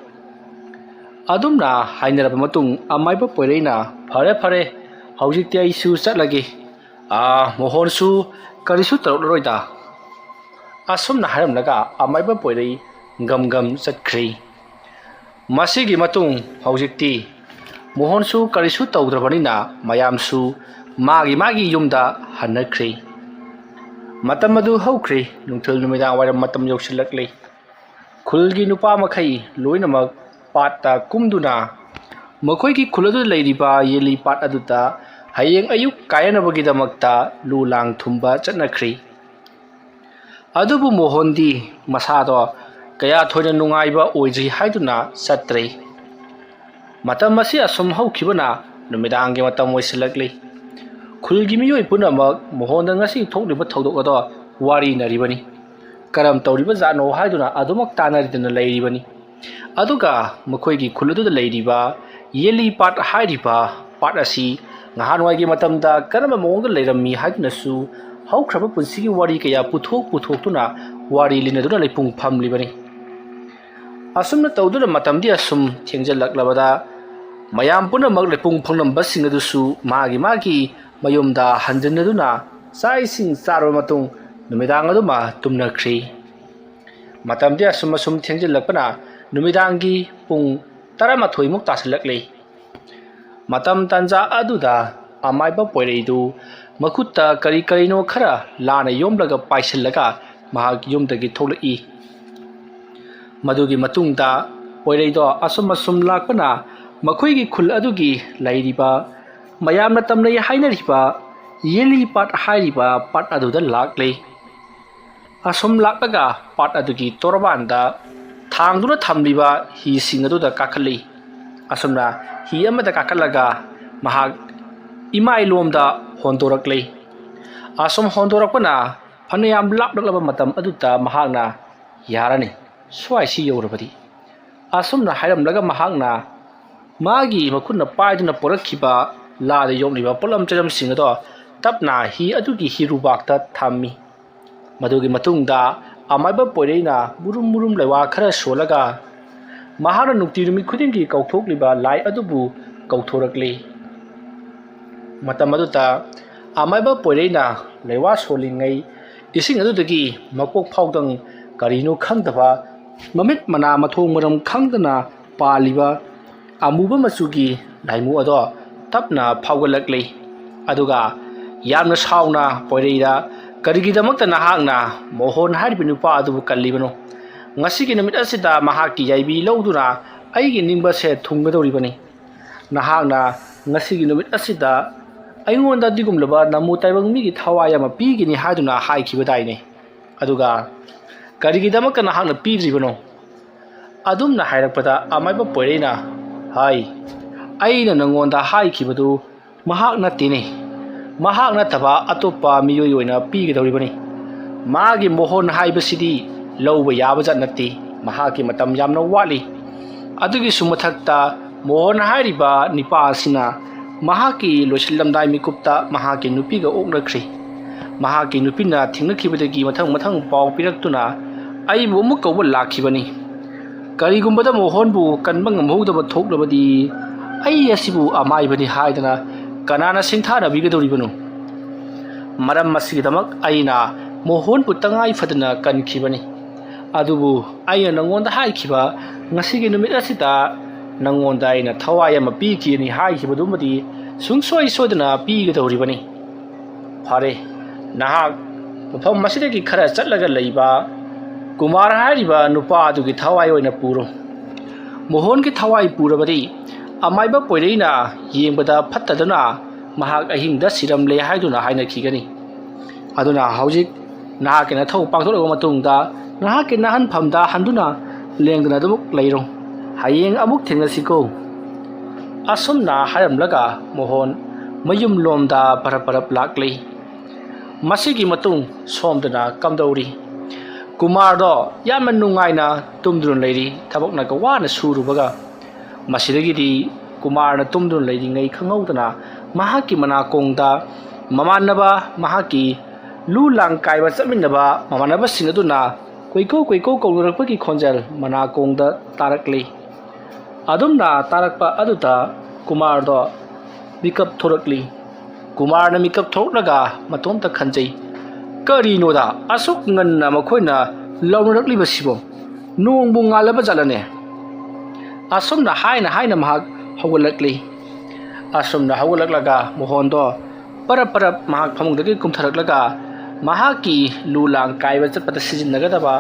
ꯑꯗꯨꯝꯅ ꯍꯥꯏꯅꯔꯕ ꯃꯇꯨꯡ ꯑꯃꯥꯏꯕ ꯄꯣꯏꯔꯩꯅ, ꯐꯔꯦ ꯐꯔꯦ, ꯍꯧꯖꯤꯛꯇꯤ ꯑꯩꯁꯨ ꯆꯠꯂꯒꯦ, ꯃꯣꯍꯣꯟꯁꯨ ꯀꯔꯤꯁꯨ ꯇꯧꯔꯛꯂꯔꯣꯏꯗ꯫ ꯑꯁꯨꯝꯅ ꯍꯥꯏꯔꯝꯂꯒ ꯑꯃꯥꯏꯕ ꯄꯣꯏꯔꯩ ꯒꯝ ꯒꯝ ꯆꯠꯈ꯭ꯔꯦ꯫ ꯃꯁꯤꯒꯤ ꯃꯇꯨꯡ ꯍꯧꯖꯤꯛꯇꯤ ꯃꯣꯍꯣꯟꯁꯨ ꯀꯔꯤꯁꯨ ꯇꯧꯗ꯭ꯔꯕꯅꯤꯅ ꯃꯌꯥꯝꯁꯨ ꯃꯥꯒꯤ ꯃꯥꯒꯤ ꯌꯨꯝꯗ ꯍꯟꯅꯈ꯭ꯔꯦ꯫ ꯃꯇꯝ ꯑꯗꯨ ꯍꯧꯈ꯭ꯔꯦ꯫ ꯅꯨꯡꯊꯤꯜ ꯅꯨꯃꯤꯗꯥꯡ ꯋꯥꯏꯔꯝ ꯃꯇꯝ ꯌꯧꯁꯤꯜꯂꯛꯂꯦ꯫ ꯈꯨꯜꯒꯤ ꯅꯨꯄꯥ ꯃꯈꯩ ꯂꯣꯏꯅꯃꯛ ꯄꯥꯠꯇ ꯀꯨꯝꯗꯨꯅ ꯃꯈꯣꯏꯒꯤ ꯈꯨꯜ ꯑꯗꯨꯗ ꯂꯩꯔꯤꯕ ꯌꯦꯜꯂꯤ ꯄꯥꯠ ꯑꯗꯨꯗ ꯍꯌꯦꯡ ꯑꯌꯨꯛ ꯀꯥꯏꯅꯅꯕꯒꯤꯗꯃꯛꯇ ꯂꯨ ꯂꯥꯡ ꯊꯨꯝꯕ ꯆꯠꯅꯈ꯭ꯔꯦ꯫ ꯑꯗꯨꯕꯨ ꯃꯣꯍꯣꯟꯗꯤ ꯃꯁꯥꯗꯣ ꯀꯌꯥ ꯊꯣꯏꯅ ꯅꯨꯡꯉꯥꯏꯕ ꯑꯣꯏꯗ꯭ꯔꯤ ꯍꯥꯏꯗꯨꯅ ꯆꯠꯇ꯭ꯔꯦ꯫ ꯃꯇꯝ ꯑꯁꯤ ꯑꯁꯨꯝ ꯍꯧꯈꯤꯕꯅ ꯅꯨꯃꯤꯗꯥꯡꯒꯤ ꯃꯇꯝ ꯑꯣꯏꯁꯤꯜꯂꯛꯂꯤ꯫ ꯈꯨꯜꯒꯤ ꯃꯤꯑꯣꯏ ꯄꯨꯝꯅꯃꯛ ꯃꯣꯍꯣꯟꯗ ꯉꯁꯤ ꯊꯣꯛꯂꯤꯕ ꯊꯧꯗꯣꯛ ꯑꯗꯣ ꯋꯥꯔꯤꯅꯔꯤꯕꯅꯤ꯫ ꯀꯔꯝ ꯇꯧꯔꯤꯕ ꯖꯥꯠꯅꯣ ꯍꯥꯏꯗꯨꯅ ꯑꯗꯨꯃꯛ ꯇꯥꯅꯔꯤꯗꯅ ꯂꯩꯔꯤꯕꯅꯤ꯫ ꯑꯗꯨꯒ ꯃꯈꯣꯏꯒꯤ ꯈꯨꯜ ꯑꯗꯨꯗ ꯂꯩꯔꯤꯕ ꯌꯦꯜꯂꯤ ꯄꯥꯠ ꯍꯥꯏꯔꯤꯕ ꯄꯥꯠ ꯑꯁꯤ ꯅꯍꯥꯟꯋꯥꯏꯒꯤ ꯃꯇꯝꯗ ꯀꯔꯝꯕ ꯃꯑꯣꯡꯗ ꯂꯩꯔꯝꯃꯤ ꯍꯥꯏꯗꯨꯅꯁꯨ ꯍꯧꯈ꯭ꯔꯕ ꯄꯨꯟꯁꯤꯒꯤ ꯋꯥꯔꯤ ꯀꯌꯥ ꯄꯨꯊꯣꯛꯇꯨꯅ ꯋꯥꯔꯤ ꯂꯤꯅꯗꯨꯅ ꯂꯩꯄꯨꯡ ꯐꯝꯂꯤꯕꯅꯤ꯫ ꯑꯁꯨꯝꯅ ꯇꯧꯗꯨꯅ ꯃꯇꯝꯗꯤ ꯑꯁꯨꯝ ꯊꯦꯡꯖꯤꯜꯂꯛꯂꯕꯗ ꯃꯌꯥꯝ ꯄꯨꯝꯅꯃꯛ ꯂꯩꯄꯨꯡ ꯐꯝꯂꯝꯕꯁꯤꯡ ꯑꯗꯨꯁꯨ ꯃꯥꯒꯤ ꯃꯥꯒꯤ ꯃꯌꯨꯝꯗ ꯍꯟꯖꯤꯟꯅꯗꯨꯅ ꯆꯥꯛ ꯏꯁꯤꯡ ꯆꯥꯔꯕ ꯃꯇꯨꯡ ꯅꯨꯃꯤꯗꯥꯡ ꯑꯗꯨꯃ ꯇꯨꯝꯅꯈ꯭ꯔꯦ꯫ ꯃꯇꯝꯗꯤ ꯑꯁꯨꯝ ꯊꯦꯡꯖꯤꯜꯂꯛꯄꯅ ꯅꯨꯃꯤꯗꯥꯡꯒꯤ ꯄꯨꯡ 12ꯃꯨꯛ ꯇꯥꯁꯤꯜꯂꯛꯂꯦ꯫ ꯃꯇꯝ ꯇꯥꯟꯖꯥ ꯑꯗꯨꯗ ꯑꯃꯥꯏꯕ ꯄꯣꯏꯔꯩꯗꯨ ꯃꯈꯨꯠꯇ ꯀꯔꯤ ꯀꯔꯤꯅꯣ ꯈꯔ ꯂꯥꯅ ꯌꯣꯝꯂꯒ ꯄꯥꯏꯁꯤꯜꯂꯒ ꯃꯍꯥꯛ ꯌꯨꯝꯗꯒꯤ ꯊꯣꯛꯂꯛꯏ꯫ ꯃꯗꯨꯒꯤ ꯃꯇꯨꯡꯗ ꯄꯣꯏꯔꯩꯗꯣ ꯑꯁꯨꯝ ꯂꯥꯛꯄꯅ ꯃꯈꯣꯏꯒꯤ ꯈꯨꯜ ꯑꯗꯨꯒꯤ ꯂꯩꯔꯤꯕ ꯃꯌꯥꯝꯅ ꯇꯝꯅꯩ ꯍꯥꯏꯅꯔꯤꯕ ꯌꯦꯂꯤ ꯄꯥꯠ ꯍꯥꯏꯔꯤꯕ ꯄꯥꯠ ꯑꯗꯨꯗ ꯂꯥꯛꯂꯦ꯫ ꯑꯁꯨꯝ ꯂꯥꯛꯂꯒ ꯄꯥꯠ ꯑꯗꯨꯒꯤ ꯇꯣꯔꯕꯥꯟꯗ ꯊꯥꯡꯗꯨꯅ ꯊꯝꯂꯤꯕ ꯍꯤꯁꯤꯡ ꯑꯗꯨꯗ ꯀꯥꯈꯠꯂꯤ꯫ ꯑꯁꯨꯝꯅ ꯍꯤ ꯑꯃꯗ ꯀꯥꯈꯠꯂꯒ ꯃꯍꯥꯛ ꯏꯃꯥꯏꯂꯣꯝꯗ ꯍꯣꯟꯗꯣꯔꯛꯂꯦ꯫ ꯑꯁꯨꯝ ꯍꯣꯟꯗꯣꯔꯛꯄꯅ ꯐꯅꯌꯥꯝ ꯂꯥꯞꯂꯛꯂꯕ ꯃꯇꯝ ꯑꯗꯨꯗ ꯃꯍꯥꯛꯅ ꯌꯥꯔꯅꯤ ꯁ꯭ꯋꯥꯏꯁꯤ ꯌꯧꯔꯕꯗꯤ ꯑꯁꯨꯝꯅ ꯍꯥꯏꯔꯝꯂꯒ ꯃꯍꯥꯛꯅ ꯃꯥꯒꯤ ꯃꯈꯨꯠꯅ ꯄꯥꯏꯗꯨꯅ ꯄꯣꯔꯛꯈꯤꯕ ꯂꯥꯗ ꯌꯣꯛꯂꯤꯕ ꯄꯣꯠꯂꯝ ꯆꯩꯔꯝꯁꯤꯡ ꯑꯗꯣ ꯇꯞꯅ ꯍꯤ ꯑꯗꯨꯒꯤ ꯍꯤꯔꯨꯕꯥꯛꯇ ꯊꯝꯃꯤ꯫ ꯃꯗꯨꯒꯤ ꯃꯇꯨꯡꯗ ꯑꯃꯥꯏꯕ ꯄꯣꯏꯔꯩꯅ ꯃꯨꯔꯨꯝ ꯃꯨꯔꯨꯝ ꯂꯩꯋꯥ ꯈꯔ ꯁꯣꯜꯂꯒ ꯃꯍꯥꯛꯅ ꯅꯨꯡꯇꯤ ꯅꯨꯃꯤꯠ ꯈꯨꯗꯤꯡꯒꯤ ꯀꯧꯊꯣꯛꯂꯤꯕ ꯂꯥꯏ ꯑꯗꯨꯕꯨ ꯀꯧꯊꯣꯔꯛꯂꯤ꯫ ꯃꯇꯝ ꯑꯗꯨꯗ ꯑꯃꯥꯏꯕ ꯄꯣꯏꯔꯩꯅ ꯂꯩꯋꯥ ꯁꯣꯜꯂꯤꯉꯩ ꯏꯁꯤꯡ ꯑꯗꯨꯗꯒꯤ ꯃꯀꯣꯛ ꯐꯥꯎꯗꯪ ꯀꯔꯤꯅꯣ ꯈꯪꯗꯕ ꯃꯃꯤꯠ ꯃꯅꯥ ꯃꯊꯣꯡ ꯃꯔꯝ ꯈꯪꯗꯅ ꯄꯥꯜꯂꯤꯕ ꯑꯃꯨꯕ ꯃꯆꯨꯒꯤ ꯂꯥꯏꯃꯨ ꯑꯗꯣ ꯇꯞꯅ ꯐꯥꯎꯒꯠꯂꯛꯂꯤ꯫ ꯑꯗꯨꯒ ꯌꯥꯝꯅ ꯁꯥꯎꯅ ꯄꯣꯏꯔꯩꯗ ꯀꯔꯤꯒꯤꯗꯃꯛꯇ ꯅꯍꯥꯛꯅ ꯃꯣꯍꯣꯟ ꯍꯥꯏꯔꯤꯕ ꯅꯨꯄꯥ ꯑꯗꯨꯕꯨ ꯀꯜꯂꯤꯕꯅꯣ? ꯉꯁꯤꯒꯤ ꯅꯨꯃꯤꯠ ꯑꯁꯤꯗ ꯃꯍꯥꯛꯀꯤ ꯌꯥꯏꯕꯤ ꯂꯧꯗꯨꯅ ꯑꯩꯒꯤ ꯅꯤꯡꯕꯁꯦ ꯊꯨꯡꯒꯗꯧꯔꯤꯕꯅꯤ꯫ ꯅꯍꯥꯛꯅ ꯉꯁꯤꯒꯤ ꯅꯨꯃꯤꯠ ꯑꯁꯤꯗ ꯑꯩꯉꯣꯟꯗ ꯑꯗꯨꯒꯨꯝꯂꯕ ꯅꯃꯨ ꯇꯥꯏꯕꯪ ꯃꯤꯒꯤ ꯊꯋꯥꯏ ꯑꯃ ꯄꯤꯒꯅꯤ ꯍꯥꯏꯗꯨꯅ ꯍꯥꯏꯈꯤꯕꯗꯥꯏꯅꯦ꯫ ꯑꯗꯨꯒ ꯀꯔꯤꯒꯤꯗꯃꯛꯇ ꯅꯍꯥꯛꯅ ꯄꯤꯗ꯭ꯔꯤꯕꯅꯣ? ꯑꯗꯨꯝꯅ ꯍꯥꯏꯔꯛꯄꯗ ꯑꯃꯥꯏꯕ ꯄꯣꯏꯔꯩꯅ ꯍꯥꯏ ꯑꯩꯅ ꯅꯉꯣꯟꯗ ꯍꯥꯏꯈꯤꯕꯗꯨ ꯃꯍꯥꯛ ꯅꯠꯇꯦꯅꯦ꯫ ꯃꯍꯥꯛ ꯅꯠꯇꯕ ꯑꯇꯣꯞꯄ ꯃꯤꯑꯣꯏ ꯑꯣꯏꯅ ꯄꯤꯒꯗꯧꯔꯤꯕꯅꯤ꯫ ꯃꯥꯒꯤ ꯃꯣꯍꯣꯟ ꯍꯥꯏꯕꯁꯤꯗꯤ ꯂꯧꯕ ꯌꯥꯕꯖꯥꯠ ꯅꯠꯇꯦ꯫ ꯃꯍꯥꯛꯀꯤ ꯃꯇꯝ ꯌꯥꯝꯅ ꯋꯥꯠꯂꯤ꯫ ꯑꯗꯨꯒꯤꯁꯨ ꯃꯊꯛꯇ ꯃꯣꯍꯣꯟ ꯍꯥꯏꯔꯤꯕ ꯅꯤꯄꯥ ꯑꯁꯤꯅ ꯃꯍꯥꯛꯀꯤ ꯂꯣꯏꯁꯤꯜꯂꯝꯗꯥꯏ ꯃꯤꯀꯨꯞꯇ ꯃꯍꯥꯛꯀꯤ ꯅꯨꯄꯤꯒ ꯑꯣꯛꯅꯈ꯭ꯔꯤ꯫ ꯃꯍꯥꯛꯀꯤ ꯅꯨꯄꯤꯅ ꯊꯦꯡꯅꯈꯤꯕꯗꯒꯤ ꯃꯊꯪ ꯃꯊꯪ ꯄꯥꯎ ꯄꯤꯔꯛꯇꯨꯅ ꯑꯩꯕꯨ ꯑꯃꯨꯛ ꯀꯧꯕ ꯂꯥꯛꯈꯤꯕꯅꯤ꯫ ꯀꯔꯤꯒꯨꯝꯕꯗ ꯃꯣꯍꯣꯟꯕꯨ ꯀꯟꯕ ꯉꯝꯍꯧꯗꯕ ꯊꯣꯛꯂꯕꯗꯤ ꯑꯩ ꯑꯁꯤꯕꯨ ꯑꯃꯥꯏꯕꯅꯤ ꯍꯥꯏꯗꯅ ꯀꯅꯥꯅ ꯁꯤꯡꯊꯥꯅꯕꯤꯒꯗꯧꯔꯤꯕꯅꯣ? ꯃꯔꯝ ꯑꯁꯤꯒꯤꯗꯃꯛ ꯑꯩꯅ ꯃꯣꯍꯣꯟꯕꯨ ꯇꯉꯥꯏ ꯐꯗꯅ ꯀꯟꯈꯤꯕꯅꯤ꯫ ꯑꯗꯨꯕꯨ ꯑꯩꯅ ꯅꯉꯣꯟꯗ ꯍꯥꯏꯈꯤꯕ ꯉꯁꯤꯒꯤ ꯅꯨꯃꯤꯠ ꯑꯁꯤꯗ ꯅꯉꯣꯟꯗ ꯑꯩꯅ ꯊꯋꯥꯏ ꯑꯃ ꯄꯤꯈꯤꯅꯤ ꯍꯥꯏꯈꯤꯕꯗꯨꯃꯗꯤ ꯁꯨꯡꯁꯣꯏ ꯁꯣꯏꯗꯅ ꯄꯤꯒꯗꯧꯔꯤꯕꯅꯤ꯫ ꯐꯔꯦ, ꯅꯍꯥꯛ ꯃꯐꯝ ꯑꯁꯤꯗꯒꯤ ꯈꯔ ꯆꯠꯂꯒ ꯂꯩꯕ ꯀꯨꯃꯥꯔ ꯍꯥꯏꯔꯤꯕ ꯅꯨꯄꯥ ꯑꯗꯨꯒꯤ ꯊꯋꯥꯏ ꯑꯣꯏꯅ ꯄꯨꯔꯣ꯫ ꯃꯣꯍꯣꯟꯒꯤ ꯊꯋꯥꯏ ꯄꯨꯔꯕꯗꯤ ꯑꯃꯥꯏꯕ ꯄꯣꯏꯔꯩꯅ ꯌꯦꯡꯕꯗ ꯐꯠꯇꯗꯨꯅ ꯃꯍꯥꯛ ꯑꯍꯤꯡꯗ ꯁꯤꯔꯝꯂꯦ ꯍꯥꯏꯗꯨꯅ ꯍꯥꯏꯅꯈꯤꯒꯅꯤ꯫ ꯑꯗꯨꯅ ꯍꯧꯖꯤꯛ ꯅꯍꯥꯛꯀꯤ ꯅꯊꯧ ꯄꯥꯡꯊꯣꯛꯂꯕ ꯃꯇꯨꯡꯗ ꯅꯍꯥꯛꯀꯤ ꯅꯥꯍꯟꯐꯝꯗ ꯍꯟꯗꯨꯅ ꯂꯦꯡꯗꯅ ꯑꯗꯨꯃꯛ ꯂꯩꯔꯣ꯫ ꯍꯌꯦꯡ ꯑꯃꯨꯛ ꯊꯦꯡꯅꯁꯤꯀꯣ꯫ ꯑꯁꯨꯝꯅ ꯍꯥꯏꯔꯝꯂꯒ ꯃꯣꯍꯣꯟ ꯃꯌꯨꯝꯂꯣꯝꯗ ꯄꯔꯞ ꯄꯔꯞ ꯂꯥꯛꯂꯤ꯫ ꯃꯁꯤꯒꯤ ꯃꯇꯨꯡ ꯁꯣꯝꯗꯅ ꯀꯝꯗꯧꯔꯤ? ꯀꯨꯃꯥꯔꯗꯣ ꯌꯥꯝꯅ ꯅꯨꯡꯉꯥꯏꯅ ꯇꯨꯝꯗꯨꯅ ꯂꯩꯔꯤ ꯊꯕꯛꯅꯒ ꯋꯥꯅ ꯁꯨꯔꯨꯕꯒ꯫ ꯃꯁꯤꯗꯒꯤꯗꯤ ꯀꯨꯃꯥꯔꯅ ꯇꯨꯝꯗꯨꯅ ꯂꯩꯔꯤꯉꯩ ꯈꯪꯍꯧꯗꯅ ꯃꯍꯥꯛꯀꯤ ꯃꯅꯥꯀꯣꯡꯗ ꯃꯃꯥꯟꯅꯕ ꯃꯍꯥꯛꯀꯤ ꯂꯨ ꯂꯥꯡ ꯀꯥꯏꯕ ꯆꯠꯃꯤꯟꯅꯕ ꯃꯃꯥꯟꯅꯕꯁꯤꯡ ꯑꯗꯨꯅ ꯀꯣꯏꯀꯧ ꯀꯣꯏꯀꯧ ꯀꯧꯅꯔꯛꯄꯒꯤ ꯈꯣꯟꯖꯦꯜ ꯃꯅꯥꯀꯣꯡꯗ ꯇꯥꯔꯛꯂꯤ꯫ ꯑꯗꯨꯝꯅ ꯇꯥꯔꯛꯄ ꯑꯗꯨꯗ ꯀꯨꯃꯥꯔꯗꯣ ꯃꯤꯀꯞ ꯊꯣꯔꯛꯂꯤ꯫ ꯀꯨꯃꯥꯔꯅ ꯃꯤꯀꯞ ꯊꯣꯛꯂꯒ ꯃꯇꯣꯝꯇ ꯈꯟꯖꯩ ꯀꯔꯤꯅꯣꯗ ꯑꯁꯨꯛ ꯉꯟꯅ ꯃꯈꯣꯏꯅ ꯂꯥꯎꯅꯔꯛꯂꯤꯕꯁꯤꯕꯣ? ꯅꯣꯡꯕꯨ ꯉꯥꯜꯂꯕ ꯖꯥꯠꯂꯅꯦ? ꯑꯁꯨꯝꯅ ꯍꯥꯏꯅ ꯍꯥꯏꯅ ꯃꯍꯥꯛ ꯍꯧꯒꯠꯂꯛꯂꯤ꯫ ꯑꯁꯨꯝꯅ ꯍꯧꯒꯠꯂꯛꯂꯒ ꯃꯣꯍꯣꯟꯗꯣ ꯄꯔꯞ ꯄꯔꯞ ꯃꯍꯥꯛ ꯐꯃꯨꯡꯗꯒꯤ ꯀꯨꯝꯊꯔꯛꯂꯒ ꯃꯍꯥꯛꯀꯤ ꯂꯨ ꯂꯥꯡ ꯀꯥꯏꯕ ꯆꯠꯄꯗ ꯁꯤꯖꯤꯟꯅꯒꯗꯕ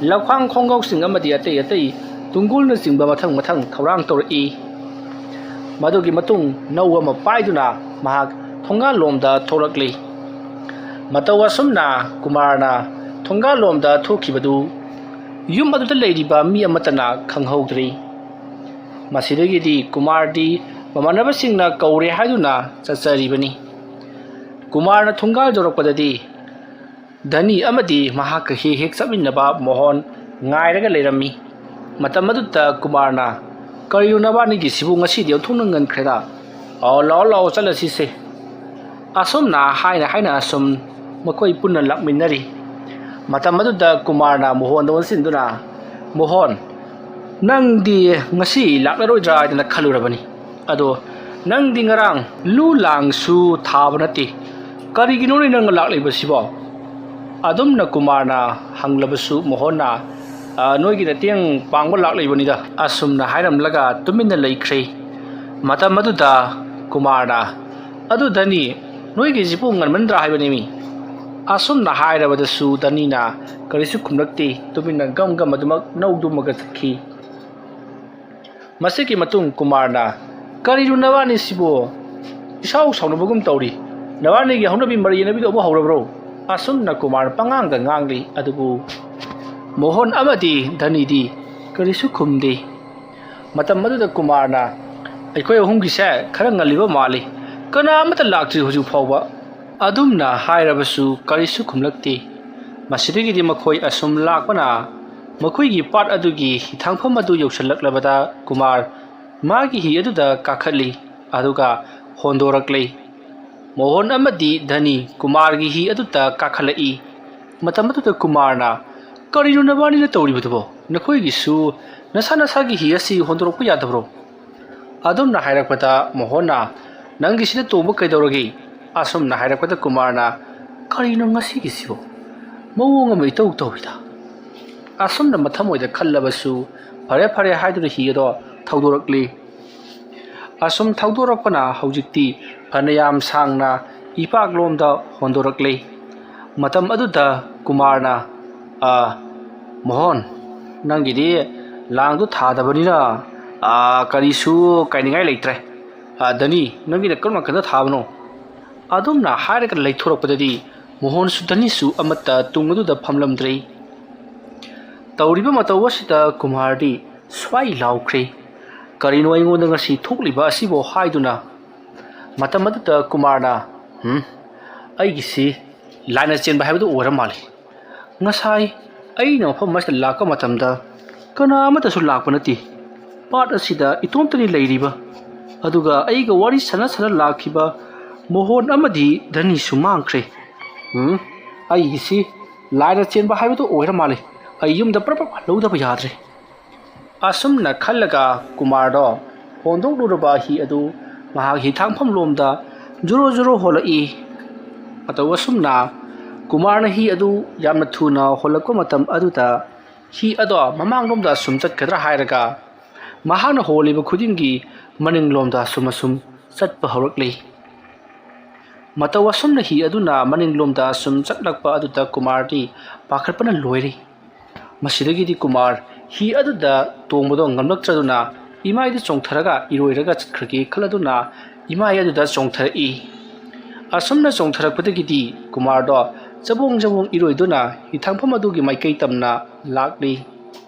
ꯂꯧꯈꯥꯡ ꯈꯣꯡꯒ꯭ꯔꯥꯎꯁꯤꯡ ꯑꯃꯗꯤ ꯑꯇꯩ ꯑꯇꯩ ꯇꯨꯡꯒꯣꯜꯅꯆꯤꯡꯕ ꯃꯊꯪ ꯃꯊꯪ ꯊꯧꯔꯥꯡ ꯇꯧꯔꯛꯏ꯫ ꯃꯗꯨꯒꯤ ꯃꯇꯨꯡ ꯅꯧ ꯑꯃ ꯄꯥꯏꯗꯨꯅ ꯃꯍꯥꯛ ꯊꯣꯡꯒꯥꯜꯂꯣꯝꯗ ꯊꯣꯛꯂꯛꯂꯤ꯫ ꯃꯇꯧ ꯑꯁꯨꯝꯅ ꯀꯨꯃꯥꯔꯅ ꯊꯣꯡꯒꯥꯜꯂꯣꯝꯗ ꯊꯣꯛꯈꯤꯕꯗꯨ ꯌꯨꯝ ꯑꯗꯨꯗ ꯂꯩꯔꯤꯕ ꯃꯤ ꯑꯃꯠꯇꯅ ꯈꯪꯍꯧꯗ꯭ꯔꯤ꯫ ꯃꯁꯤꯗꯒꯤꯗꯤ ꯀꯨꯃꯥꯔꯗꯤ ꯃꯃꯥꯟꯅꯕꯁꯤꯡꯅ ꯀꯧꯔꯦ ꯍꯥꯏꯗꯨꯅ ꯆꯠꯆꯔꯤꯕꯅꯤ꯫ ꯀꯨꯃꯥꯔꯅ ꯊꯣꯡꯒꯥꯜ ꯌꯧꯔꯛꯄꯗꯗꯤ ꯙꯅꯤ ꯑꯃꯗꯤ ꯃꯍꯥꯛꯀ ꯍꯦꯛ ꯍꯦꯛ ꯆꯠꯃꯤꯟꯅꯕ ꯃꯣꯍꯣꯟ ꯉꯥꯏꯔꯒ ꯂꯩꯔꯝꯃꯤ꯫ ꯃꯇꯝ ꯑꯗꯨꯗ ꯀꯨꯃꯥꯔꯅ ꯀꯔꯤꯅꯣ ꯅꯕꯥꯅꯤꯒꯤꯁꯤꯕꯨ ꯉꯁꯤꯗꯤ ꯑꯣꯟꯊꯣꯛꯅ ꯉꯟꯈ꯭ꯔꯦꯗ? ꯂꯥꯛꯑꯣ ꯂꯥꯛꯑꯣ ꯆꯠꯂꯁꯤꯁꯦ꯫ ꯑꯁꯨꯝꯅ ꯍꯥꯏꯅ ꯍꯥꯏꯅ ꯑꯁꯨꯝ ꯃꯈꯣꯏ ꯄꯨꯟꯅ ꯂꯥꯛꯃꯤꯟꯅꯔꯤ꯫ ꯃꯇꯝ ꯑꯗꯨꯗ ꯀꯨꯃꯥꯔꯅ ꯃꯣꯍꯣꯟꯗ ꯑꯣꯟꯁꯤꯟꯗꯨꯅ ꯃꯣꯍꯣꯟ, ꯅꯪꯗꯤ ꯉꯁꯤ ꯂꯥꯛꯂꯔꯣꯏꯗ꯭ꯔꯥ ꯍꯥꯏꯗꯅ ꯈꯜꯂꯨꯔꯕꯅꯤ꯫ ꯑꯗꯣ ꯅꯪꯗꯤ ꯉꯔꯥꯡ ꯂꯨ ꯂꯥꯡꯁꯨ ꯊꯥꯕ ꯅꯠꯇꯦ, ꯀꯔꯤꯒꯤꯅꯣꯅꯦ ꯅꯪꯅ ꯂꯥꯛꯂꯤꯕꯁꯤꯕꯣ? ꯑꯗꯨꯝꯅ ꯀꯨꯃꯥꯔꯅ ꯍꯪꯂꯕꯁꯨ ꯃꯣꯍꯣꯟꯅ ꯅꯣꯏꯒꯤ ꯃꯇꯦꯡ ꯄꯥꯡꯕ ꯂꯥꯛꯂꯤꯕꯅꯤꯗ ꯑꯁꯨꯝꯅ ꯍꯥꯏꯔꯝꯂꯒ ꯇꯨꯃꯤꯟꯅ ꯂꯩꯈ꯭ꯔꯦ꯫ ꯃꯇꯝ ꯑꯗꯨꯗ ꯀꯨꯃꯥꯔꯅ ꯑꯗꯨ ꯙꯅꯤ, ꯅꯣꯏꯒꯤꯁꯤꯕꯨ ꯉꯟꯃꯟꯗ꯭ꯔꯥ ꯍꯥꯏꯕꯅꯦꯃꯤ꯫ ꯑꯁꯨꯝꯅ ꯍꯥꯏꯔꯕꯗꯁꯨ ꯙꯅꯤꯅ ꯀꯔꯤꯁꯨ ꯈꯨꯝꯂꯛꯇꯦ, ꯇꯨꯃꯤꯟꯅ ꯒꯝ ꯒꯝ ꯑꯗꯨꯃꯛ ꯅꯧꯗꯨꯃꯒ ꯆꯠꯈꯤ꯫ ꯃꯁꯤꯒꯤ ꯃꯇꯨꯡ ꯀꯨꯃꯥꯔꯅ ꯀꯔꯤꯅꯣ ꯅꯕꯥꯅꯤꯁꯤꯕꯨ ꯏꯁꯥꯎ ꯁꯥꯎꯅꯕꯒꯨꯝ ꯇꯧꯔꯤ ꯅꯕꯥꯅꯤꯒꯤ ꯍꯧꯅꯕꯤ ꯃꯔꯤ ꯌꯦꯅꯕꯤꯗꯣ ꯑꯃꯨꯛ ꯍꯧꯔꯕ꯭ꯔꯣ ꯑꯁꯨꯝꯅ ꯀꯨꯃꯥꯔ ꯄꯉꯥꯡꯗ ꯉꯥꯡꯂꯤ ꯑꯗꯨꯕꯨ ꯃꯣꯍꯣꯟ ꯑꯃꯗꯤ ꯙꯅꯤꯗꯤ ꯀꯔꯤꯁꯨ ꯈꯨꯝꯗꯦ ꯃꯇꯝ ꯑꯗꯨꯗ ꯀꯨꯃꯥꯔꯅ ꯑꯩꯈꯣꯏ ꯑꯍꯨꯝꯒꯤꯁꯦ ꯈꯔ ꯉꯜꯂꯤꯕ ꯃꯥꯜꯂꯤ ꯀꯅꯥ ꯑꯃꯠꯇ ꯂꯥꯛꯇ꯭ꯔꯤ ꯍꯧꯖꯤꯛ ꯐꯥꯎꯕ ꯑꯗꯨꯝꯅ ꯍꯥꯏꯔꯕꯁꯨ ꯀꯔꯤꯁꯨ ꯈꯨꯝꯂꯛꯇꯦ ꯃꯁꯤꯗꯒꯤꯗꯤ ꯃꯈꯣꯏ ꯑꯁꯨꯝ ꯂꯥꯛꯄꯅ ꯃꯈꯣꯏꯒꯤ ꯄꯥꯠ ꯑꯗꯨꯒꯤ ꯍꯤꯊꯥꯡꯐꯝ ꯑꯗꯨ ꯌꯧꯁꯤꯜꯂꯛꯂꯕꯗ ꯀꯨꯃꯥꯔ ꯃꯥꯒꯤ ꯍꯤ ꯑꯗꯨꯗ ꯀꯥꯈꯠꯂꯤ ꯑꯗꯨꯒ ꯍꯣꯟꯗꯣꯔꯛꯂꯤ ꯃꯣꯍꯣꯟ ꯑꯃꯗꯤ ꯙꯅꯤ ꯀꯨꯃꯥꯔꯒꯤ ꯍꯤ ꯑꯗꯨꯗ ꯀꯥꯈꯠꯂꯛꯏ ꯃꯇꯝ ꯑꯗꯨꯗ ꯀꯨꯃꯥꯔꯅ ꯀꯔꯤꯅꯣ ꯅꯕꯥꯅꯤꯅ ꯇꯧꯔꯤꯕꯗꯨꯕꯣ ꯅꯈꯣꯏꯒꯤꯁꯨ ꯅꯁꯥ ꯅꯁꯥꯒꯤ ꯍꯤ ꯑꯁꯤ ꯍꯣꯟꯗꯣꯔꯛꯄ ꯌꯥꯗꯕ꯭ꯔꯣ ꯑꯗꯨꯝꯅ ꯍꯥꯏꯔꯛꯄꯗ ꯃꯣꯍꯣꯟꯅ ꯅꯪꯒꯤꯁꯤꯗ ꯇꯣꯡꯕ ꯀꯩꯗꯧꯔꯒꯦ ꯑꯁꯨꯝꯅ ꯍꯥꯏꯔꯛꯄꯗ ꯀꯨꯃꯥꯔꯅ ꯀꯔꯤꯅꯣ ꯉꯁꯤꯒꯤꯁꯤꯕꯣ ꯃꯑꯣꯡ ꯑꯃ ꯏꯇꯧ ꯇꯧꯏꯗ ꯑꯁꯨꯝꯅ ꯃꯊꯃꯣꯏꯗ ꯈꯜꯂꯕꯁꯨ ꯐꯔꯦ ꯐꯔꯦ ꯍꯥꯏꯗꯨꯅ ꯍꯤ ꯑꯗꯣ ꯊꯧꯗꯣꯔꯛꯂꯤ ꯑꯁꯨꯝ ꯊꯧꯗꯣꯔꯛꯄꯅ ꯍꯧꯖꯤꯛꯇꯤ ꯐꯅꯌꯥꯝ ꯁꯥꯡꯅ ꯏꯄꯥꯛꯂꯣꯝꯗ ꯍꯣꯟꯗꯣꯔꯛꯂꯤ ꯃꯇꯝ ꯑꯗꯨꯗ ꯀꯨꯃꯥꯔꯅ ꯃꯣꯍꯣꯟ ꯅꯪꯒꯤꯗꯤ ꯂꯥꯡꯗꯨ ꯊꯥꯗꯕꯅꯤꯅ ꯀꯔꯤꯁꯨ ꯀꯥꯏꯅꯤꯡꯉꯥꯏ ꯂꯩꯇ꯭ꯔꯦ ꯙꯅꯤ ꯅꯪꯒꯤꯅ ꯀꯔꯝ ꯅꯥꯀꯟꯗ ꯊꯥꯕꯅꯣ ꯑꯗꯨꯝꯅ ꯍꯥꯏꯔꯒ ꯂꯩꯊꯣꯔꯛꯄꯗꯗꯤ ꯃꯣꯍꯣꯟꯁꯨ ꯙꯅꯤꯁꯨ ꯑꯃꯠꯇ ꯇꯨꯡ ꯑꯗꯨꯗ ꯐꯝꯂꯝꯗ꯭ꯔꯦ ꯇꯧꯔꯤꯕ ꯃꯇꯧ ꯑꯁꯤꯗ ꯀꯨꯃꯥꯔꯗꯤ ꯁ꯭ꯋꯥꯏ ꯂꯥꯎꯈ꯭ꯔꯦ ꯀꯔꯤꯅꯣ ꯑꯩꯉꯣꯟꯗ ꯉꯁꯤ ꯊꯣꯛꯂꯤꯕ ꯑꯁꯤꯕꯨ ꯍꯥꯏꯗꯨꯅ ꯃꯇꯝ ꯑꯗꯨꯗ ꯀꯨꯃꯥꯔꯅ ꯑꯩꯒꯤꯁꯤ ꯂꯥꯏꯅ ꯆꯦꯟꯕ ꯍꯥꯏꯕꯗꯨ ꯑꯣꯏꯔ ꯃꯥꯜꯂꯤ ꯉꯁꯥꯏ ꯑꯩꯅ ꯃꯐꯝ ꯑꯁꯤꯗ ꯂꯥꯛꯄ ꯃꯇꯝꯗ ꯀꯅꯥ ꯑꯃꯠꯇꯁꯨ ꯂꯥꯛꯄ ꯅꯠꯇꯦ ꯄꯥꯠ ꯑꯁꯤꯗ ꯏꯇꯣꯝꯇꯅꯤ ꯂꯩꯔꯤꯕ ꯑꯗꯨꯒ ꯑꯩꯒ ꯋꯥꯔꯤ ꯁꯥꯟꯅ ꯂꯥꯛꯈꯤꯕ ꯃꯣꯍꯣꯟ ꯑꯃꯗꯤ ꯙꯅꯤꯁꯨ ꯃꯥꯡꯈ꯭ꯔꯦ ꯑꯩꯒꯤꯁꯤ ꯂꯥꯏꯅ ꯆꯦꯟꯕ ꯍꯥꯏꯕꯗꯨ ꯑꯣꯏꯔ ꯃꯥꯜꯂꯤ ꯑꯩ ꯌꯨꯝꯗ ꯄ꯭ꯔꯞ ꯂꯧꯗꯕ ꯌꯥꯗ꯭ꯔꯦ ꯑꯁꯨꯝꯅ ꯈꯜꯂꯒ ꯀꯨꯃꯥꯔꯗꯣ ꯍꯣꯟꯗꯣꯛꯂꯨꯔꯕ ꯍꯤ ꯑꯗꯨ ꯃꯍꯥꯛ ꯍꯤꯊꯥꯡꯐꯝ ꯂꯣꯝꯗ ꯖꯣꯔꯣ ꯖꯣꯔꯣ ꯍꯣꯜꯂꯛꯏ ꯃꯇꯧ ꯑꯁꯨꯝꯅ ꯀꯨꯃꯥꯔꯅ ꯍꯤ ꯑꯗꯨ ꯌꯥꯝꯅ ꯊꯨꯅ ꯍꯣꯜꯂꯛꯄ ꯃꯇꯝ ꯑꯗꯨꯗ ꯍꯤ ꯑꯗꯣ ꯃꯃꯥꯡꯂꯣꯝꯗ ꯁꯨꯝ ꯆꯠꯀꯗ꯭ꯔꯥ ꯍꯥꯏꯔꯒ ꯃꯍꯥꯛꯅ ꯍꯣꯜꯂꯤꯕ ꯈꯨꯗꯤꯡꯒꯤ ꯃꯅꯤꯡꯂꯣꯝꯗ ꯑꯁꯨꯝ ꯆꯠꯄ ꯍꯧꯔꯛꯂꯤ ꯃꯇꯧ ꯑꯁꯨꯝꯅ ꯍꯤ ꯑꯗꯨꯅ ꯃꯅꯤꯡꯂꯣꯝꯗ ꯁꯨꯝ ꯆꯠꯂꯛꯄ ꯑꯗꯨꯗ ꯀꯨꯃꯥꯔꯗꯤ ꯄꯥꯈꯠꯄꯅ ꯂꯣꯏꯔꯤ ꯃꯁꯤꯗꯒꯤꯗꯤ ꯀꯨꯃꯥꯔ हि अदुदा तोंबदो ngamlakchaduna इमाइदु चोंथरगा इरोइरगा चखरगे खलदुना इमाइ अदुदा चोंथरई असमना चोंथरकपदगिदि कुमारदो जबोंग जबोंग इरोइदुना इथांफम अदुगी माइकै तमना लाक्ली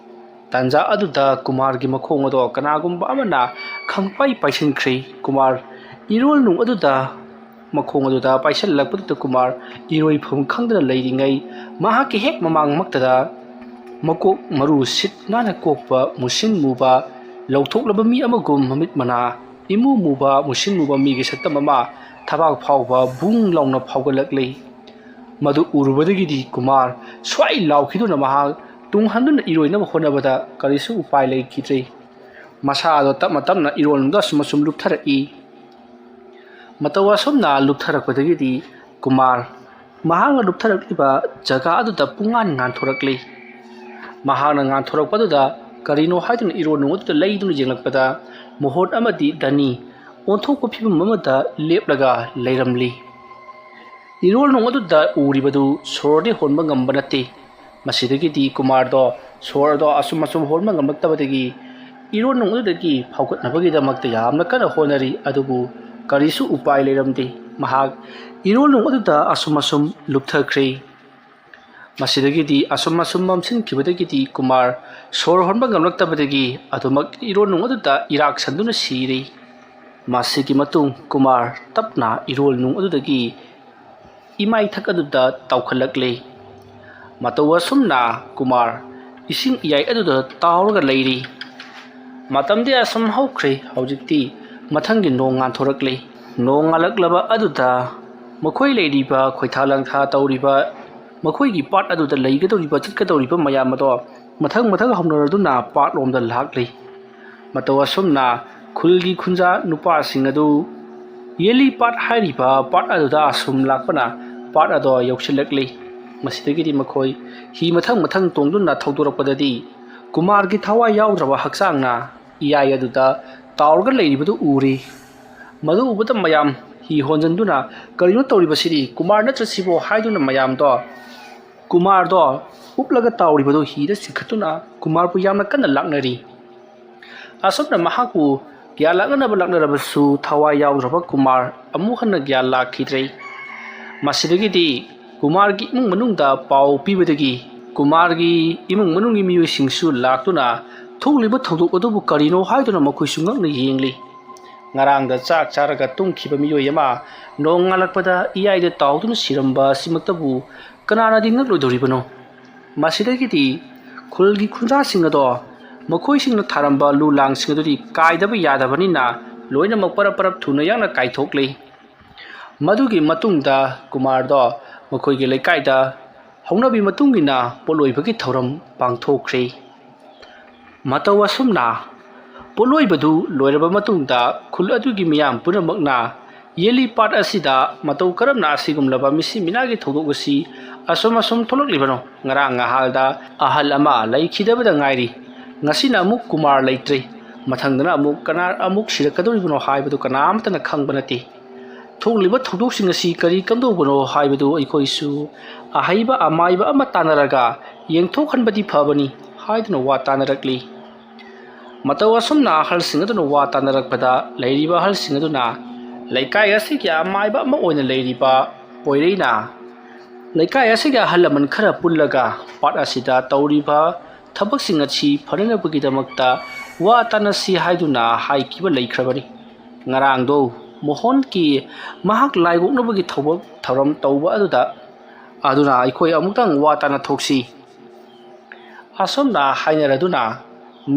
तंजा अदुदा कुमारगी मखोंग अदो कनागुम्बा अमना खंगपाइ पाइसिनख्रे कुमार इरोल नु अदुदा मखोंग अदुदा पाइसललकपदुदा कुमार इरोइफम खंगदना लैरिङै महाकी हेक ममांग मक्तदा मकोक मरु सिट नाना कोकपा मुसिन मुबा लौथोकलबा मी अमगुम ममित मना इमु मुबा मुसिन मुबा मीगे सत्तम अमा थबाक फावबा बुंग लाउना फावगलकलै मदु उरुबदगिदि कुमार स्वाइ लाउखिदुना महा तुंगहन्दुना इरोइनबा होनबदा करिसु उपाय लैखिद्रे मसादो तपमा तपना इरोलनुदा सुमसुम लुपथरई मतवा समना लुपथरकपदगिदि कुमार महांगा लुपथरकलिबा जगा अदुदा पुंगान nganthorакलै महांना nganthorакपदुदा करिनो हाइदुना इरोनु अदुदा लैदुना जेंगलकपदा मोहन अमदि धनी ओंथोकपा फिबम अमदा लेपलगा लैरमली इरोनु अदुदा उरिबदु सोरदि होनबा ngamba natte मसिदगिदि कुमारदो सोरदो असुम असुम होनबा ngamlaktabadagi इरोनु अदुदगी फावगतनबगिदमक्ता यामना कना होनरी अदुबु करिसु उपाय लैरमदे महाग इरोनु अदुदा assume assume लुपथख्रे मसिदगिदि assume assume ममसिनखिबदगिदि Kumar सोर होनबा ngamlaktabadagi अदुमक इरोनु अदुदा इराक संदुना सिरे मासिगी मतुंग कुमार तपना इरोनु अदुदगी इमाइ थक अदुदा तावखलकले मतौ असुमना कुमार इसिंग इयाइ अदुदा तावरगा लैरी मतमदि असुम हौख्रे हौजिक्ति मथंगी नोंग nganthorакलै नोंग ngalakलबा अदुदा मखोइ लैरिबा खोइथालंथा तौरिबा मखोइगी पाट अदुदा लैगदौरिबा चटकदौरिबा मयामदो मथंग मथंग हमनरदुना पाट लोमदा लाक्लै मतौ असुमना खुलगी खुंजा नुपासिंग अदु येली पाट हाइरिबा पाट अदुदा असुम लाक्पना पाट अदो यौसिलकलै मसिदगिदि मखोइ हि मथंग मथंग तोंदुना थौदोरकपददि कुमारगी थवा याउद्रबा हक्सांगना इयाइ अदुदा तावरगा लैरिबदु उरी मदु उबदा मयाम हि होंजनदुना करिनो तौरिबसिदि कुमार नत्रसिबो हाइदुना मयामदो कुमारदो उपलगा तावरिबदु हिदा सिखतुना कुमारपु यामना कन्ना लाक्नरी असबना महाकु ꯒ꯭ꯌꯥꯟ ꯂꯥꯛꯅꯔꯕꯁꯨ ꯊꯋꯥꯏ ꯌꯥꯎꯗ꯭ꯔꯕ ꯀꯨꯃꯥꯔ ꯑꯃꯨꯛ ꯍꯟꯅ ꯒ꯭ꯌꯥꯟ ꯂꯥꯛꯈꯤꯗ꯭ꯔꯦ꯫ ꯃꯁꯤꯗꯒꯤꯗꯤ ꯀꯨꯃꯥꯔꯒꯤ ꯏꯃꯨꯡ ꯃꯅꯨꯡꯗ ꯄꯥꯎ ꯄꯤꯕꯗꯒꯤ ꯀꯨꯃꯥꯔꯒꯤ ꯏꯃꯨꯡ ꯃꯅꯨꯡꯒꯤ ꯃꯤꯑꯣꯏꯁꯤꯡꯁꯨ ꯂꯥꯛꯇꯨꯅ ꯊꯣꯛꯂꯤꯕ ꯊꯧꯗꯣꯛ ꯑꯗꯨꯕꯨ ꯀꯔꯤꯅꯣ ꯍꯥꯏꯗꯨꯅ ꯃꯈꯣꯏꯁꯨ ꯉꯛꯅ ꯌꯦꯡꯂꯤ꯫ ꯉꯔꯥꯡꯗ ꯆꯥꯛ ꯆꯥꯔꯒ ꯇꯨꯝꯈꯤꯕ ꯃꯤꯑꯣꯏ ꯑꯃ ꯅꯣꯡ ꯉꯥꯜꯂꯛꯄꯗ ꯏꯌꯥꯏꯗ ꯇꯥꯎꯗꯨꯅ ꯁꯤꯔꯝꯕ ꯑꯁꯤꯃꯛꯇꯕꯨ ꯀꯅꯥꯅꯗꯤ ꯉꯛꯂꯣꯏꯗꯧꯔꯤꯕꯅꯣ? ꯃꯁꯤꯗꯒꯤꯗꯤ ꯈꯨꯜꯒꯤ ꯈꯨꯟꯖꯥꯁꯤꯡ ꯑꯗꯣ ꯃꯈꯣꯏꯁꯤꯡꯅ ꯊꯥꯔꯝꯕ ꯂꯨ ꯂꯥꯡꯁꯤꯡ ꯑꯗꯨꯗꯤ ꯀꯥꯏꯗꯕ ꯌꯥꯗꯕꯅꯤꯅ ꯂꯣꯏꯅꯃꯛ ꯄꯔꯞ ꯊꯨꯅ ꯌꯥꯡꯅ ꯀꯥꯏꯊꯣꯛꯂꯤ꯫ ꯃꯗꯨꯒꯤ ꯃꯇꯨꯡꯗ ꯀꯨꯃꯥꯔꯗꯣ ꯃꯈꯣꯏꯒꯤ ꯂꯩꯀꯥꯏꯗ ꯍꯧꯅꯕꯤ ꯃꯇꯨꯡꯏꯟꯅ ꯄꯣꯠꯂꯣꯏꯕꯒꯤ ꯊꯧꯔꯝ ꯄꯥꯡꯊꯣꯛꯈ꯭ꯔꯦ꯫ ꯃꯇꯧ ꯑꯁꯨꯝꯅ ꯄꯣꯠꯂꯣꯏꯕꯗꯨ ꯂꯣꯏꯔꯕ ꯃꯇꯨꯡꯗ ꯈꯨꯜ ꯑꯗꯨꯒꯤ ꯃꯤꯌꯥꯝ ꯄꯨꯝꯅꯃꯛꯅ ꯌꯦꯜꯂꯤ ꯄꯥꯠ ꯑꯁꯤꯗ ꯃꯇꯧ ꯀꯔꯝꯅ ꯑꯁꯤꯒꯨꯝꯂꯕ ꯃꯤꯁꯤ ꯃꯤꯅꯥꯒꯤ ꯊꯧꯗꯣꯛ ꯑꯁꯤ ꯑꯁꯨꯝ ꯊꯣꯛꯂꯛꯂꯤꯕꯅꯣ? ꯉꯔꯥꯡ ꯉꯍꯥꯜꯗ ꯑꯍꯜ ꯑꯃ ꯂꯩꯈꯤꯗꯕꯗ ꯉꯥꯏꯔꯤ, ꯉꯁꯤꯅ ꯑꯃꯨꯛ ꯀꯨꯃꯥꯔ ꯂꯩꯇ꯭ꯔꯦ, ꯃꯊꯪꯗꯅ ꯀꯅꯥ ꯑꯃꯨꯛ ꯁꯤꯔꯛꯀꯗꯧꯔꯤꯕꯅꯣ ꯍꯥꯏꯕꯗꯨ ꯀꯅꯥꯃꯠꯇꯅ ꯈꯪꯕ ꯅꯠꯇꯦ꯫ ꯊꯣꯛꯂꯤꯕ ꯊꯧꯗꯣꯛꯁꯤꯡ ꯑꯁꯤ ꯀꯔꯤ ꯀꯝꯗꯧꯕꯅꯣ ꯍꯥꯏꯕꯗꯨ ꯑꯩꯈꯣꯏꯁꯨ ꯑꯍꯩꯕ ꯑꯃꯥꯏꯕ ꯑꯃ ꯇꯥꯟꯅꯔꯒ ꯌꯦꯡꯊꯣꯛꯍꯟꯕꯗꯤ ꯐꯕꯅꯤ ꯍꯥꯏꯗꯨꯅ ꯋꯥ ꯇꯥꯟꯅꯔꯛꯂꯤ꯫ ꯃꯇꯧ ꯑꯁꯨꯝꯅ ꯑꯍꯜꯁꯤꯡ ꯑꯗꯨꯅ ꯋꯥ ꯇꯥꯟꯅꯔꯛꯄꯗ ꯂꯩꯔꯤꯕ ꯑꯍꯜꯁꯤꯡ ꯑꯗꯨꯅ ꯂꯩꯀꯥꯏ ꯑꯁꯤꯒꯤ ꯑꯃꯥꯏꯕ ꯑꯃ ꯑꯣꯏꯅ ꯂꯩꯔꯤꯕ ꯄꯣꯏꯔꯩꯅ ꯂꯩꯀꯥꯏ ꯑꯁꯤꯒꯤ ꯑꯍꯜ ꯂꯃꯟ ꯈꯔ ꯄꯨꯜꯂꯒ ꯄꯥꯠ ꯑꯁꯤꯗ ꯇꯧꯔꯤꯕ ꯊꯕꯛꯁꯤꯡ ꯑꯁꯤ ꯐꯅꯅꯕꯒꯤꯗꯃꯛꯇ ꯋꯥ ꯇꯥꯟꯅꯁꯤ ꯍꯥꯏꯗꯨꯅ ꯍꯥꯏꯈꯤꯕ ꯂꯩꯈ꯭ꯔꯕꯅꯤ꯫ ꯉꯔꯥꯡꯗꯣ ꯃꯣꯍꯣꯟꯒꯤ ꯃꯍꯥꯛ ꯂꯥꯏ ꯑꯣꯛꯅꯕꯒꯤ ꯊꯧꯔꯝ ꯇꯧꯕ ꯑꯗꯨꯅ ꯑꯩꯈꯣꯏ ꯑꯃꯨꯛꯇꯪ ꯋꯥ ꯇꯥꯟꯅꯊꯣꯛꯁꯤ꯫ ꯑꯁꯨꯝꯅ ꯍꯥꯏꯅꯔꯗꯨꯅ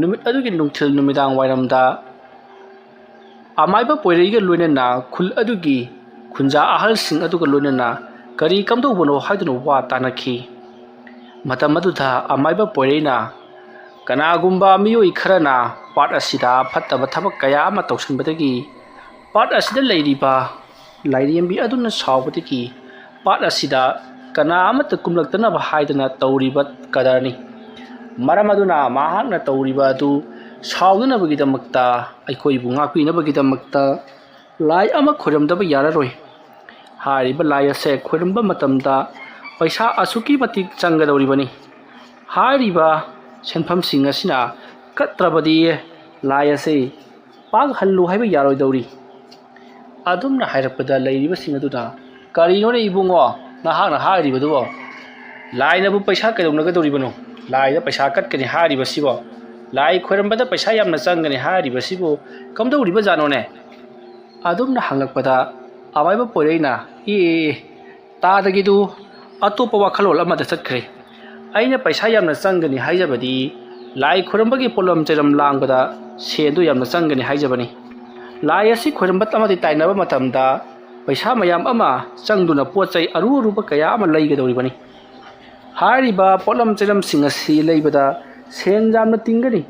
ꯅꯨꯃꯤꯠ ꯑꯗꯨꯒꯤ ꯅꯨꯡꯊꯤꯜ ꯅꯨꯃꯤꯗꯥꯡ ꯋꯥꯏꯔꯝꯗ ꯑꯃꯥꯏꯕ ꯄꯣꯏꯔꯩꯒ ꯂꯣꯏꯅꯅ ꯈꯨꯜ ꯑꯗꯨꯒꯤ ꯈꯨꯟꯖꯥ ꯑꯍꯜꯁꯤꯡ ꯑꯗꯨꯒ ꯂꯣꯏꯅꯅ ꯀꯔꯤ ꯀꯝꯗꯧꯕꯅꯣ ꯍꯥꯏꯗꯨꯅ ꯋꯥ ꯇꯥꯟꯅꯈꯤ꯫ ꯃꯇꯝ ꯑꯗꯨꯗ ꯑꯃꯥꯏꯕ ꯄꯣꯏꯔꯩꯅ ꯀꯅꯥꯒꯨꯝꯕ ꯃꯤꯑꯣꯏ ꯈꯔꯅ ꯄꯥꯠ ꯑꯁꯤꯗ ꯐꯠꯇꯕ ꯊꯕꯛ ꯀꯌꯥ ꯑꯃ ꯇꯧꯁꯤꯟꯕꯗꯒꯤ ꯄꯥꯠ ꯑꯁꯤꯗ ꯂꯩꯔꯤꯕ ꯂꯥꯏꯔꯦꯝꯕꯤ ꯑꯗꯨꯅ ꯁꯥꯎꯕꯗꯒꯤ ꯄꯥꯠ ꯑꯁꯤꯗ ꯀꯅꯥ ꯑꯃꯠꯇ ꯀꯨꯝꯂꯛꯇꯅꯕ ꯍꯥꯏꯗꯅ ꯇꯧꯔꯤꯕ ꯀꯗꯔꯅꯤ꯫ ꯃꯔꯝ ꯑꯗꯨꯅ ꯃꯍꯥꯛꯅ ꯇꯧꯔꯤꯕ ꯑꯗꯨ ꯁꯥꯎꯗꯅꯕꯒꯤꯗꯃꯛꯇ ꯑꯩꯈꯣꯏꯕꯨ ꯉꯥꯛꯄꯤꯅꯕꯒꯤꯗꯃꯛꯇ ꯂꯥꯏ ꯑꯃ ꯈꯣꯏꯔꯝꯗꯕ ꯌꯥꯔꯔꯣꯏ꯫ ꯍꯥꯏꯔꯤꯕ ꯂꯥꯏ ꯑꯁꯦ ꯈꯣꯏꯔꯝꯕ ꯃꯇꯝꯗ ꯄꯩꯁꯥ ꯑꯁꯨꯛꯀꯤ ꯃꯇꯤꯛ ꯆꯪꯒꯗꯧꯔꯤꯕꯅꯤ꯫ ꯍꯥꯏꯔꯤꯕ ꯁꯦꯟꯐꯝꯁꯤꯡ ꯑꯁꯤꯅ ꯀꯠꯇ꯭ꯔꯕꯗꯤ ꯂꯥꯏ ꯑꯁꯦ ꯄꯥꯡꯍꯜꯂꯨ ꯍꯥꯏꯕ ꯌꯥꯔꯣꯏꯗꯧꯔꯤ꯫ ꯑꯗꯨꯝꯅ ꯍꯥꯏꯔꯛꯄꯗ ꯂꯩꯔꯤꯕꯁꯤꯡ ꯑꯗꯨꯅ ꯀꯔꯤꯅꯣꯅꯦ ꯏꯕꯨꯡꯉꯣ ꯅꯍꯥꯛꯅ ꯍꯥꯏꯔꯤꯕꯗꯨꯕꯣ? ꯂꯥꯏꯅꯕꯨ ꯄꯩꯁꯥ ꯀꯩꯗꯧꯅꯒꯗꯧꯔꯤꯕꯅꯣ? ꯂꯥꯏꯗ ꯄꯩꯁꯥ ꯀꯠꯀꯅꯤ ꯍꯥꯏꯔꯤꯕꯁꯤꯕꯣ? ꯂꯥꯏ ꯈꯣꯏꯔꯝꯕꯗ ꯄꯩꯁꯥ ꯌꯥꯝꯅ ꯆꯪꯒꯅꯤ ꯍꯥꯏꯔꯤꯕꯁꯤꯕꯨ ꯀꯝꯗꯧꯔꯤꯕꯖꯥꯠꯅꯣꯅꯦ? ꯑꯗꯨꯝꯅ ꯍꯪꯂꯛꯄꯗ ꯑꯃꯥꯏꯕ ꯄꯣꯏꯔꯩꯅ ꯇꯥꯗꯒꯤꯗꯨ ꯑꯇꯣꯞꯄ ꯋꯥꯈꯜꯂꯣꯟ ꯑꯃꯗ ꯆꯠꯈ꯭ꯔꯦ꯫ ꯑꯩꯅ ꯄꯩꯁꯥ ꯌꯥꯝꯅ ꯆꯪꯒꯅꯤ ꯍꯥꯏꯖꯕꯗꯤ ꯂꯥꯏ ꯈꯣꯏꯔꯝꯕꯒꯤ ꯄꯣꯠꯂꯝ ꯆꯩꯔꯝ ꯂꯥꯡꯕꯗ ꯁꯦꯟꯗꯨ ꯌꯥꯝꯅ ꯆꯪꯒꯅꯤ ꯍꯥꯏꯖꯕꯅꯤ꯫ ꯂꯥꯏ ꯑꯁꯤ ꯈꯣꯏꯔꯝꯕ ꯑꯃꯗꯤ ꯇꯥꯏꯅꯕ ꯃꯇꯝꯗ ꯄꯩꯁꯥ ꯃꯌꯥꯝ ꯑꯃ ꯆꯪꯗꯨꯅ ꯄꯣꯠ ꯆꯩ ꯑꯔꯨ ꯑꯔꯨꯕ ꯀꯌꯥ ꯑꯃ ꯂꯩꯒꯗꯧꯔꯤꯕꯅꯤ꯫ ꯍꯥꯏꯔꯤꯕ ꯄꯣꯠꯂꯝ ꯆꯩꯔꯝꯁꯤꯡ ꯑꯁꯤ ꯂꯩꯕꯗ ꯁꯦꯟ ꯌꯥꯝꯅ ꯇꯤꯡꯒꯅꯤ,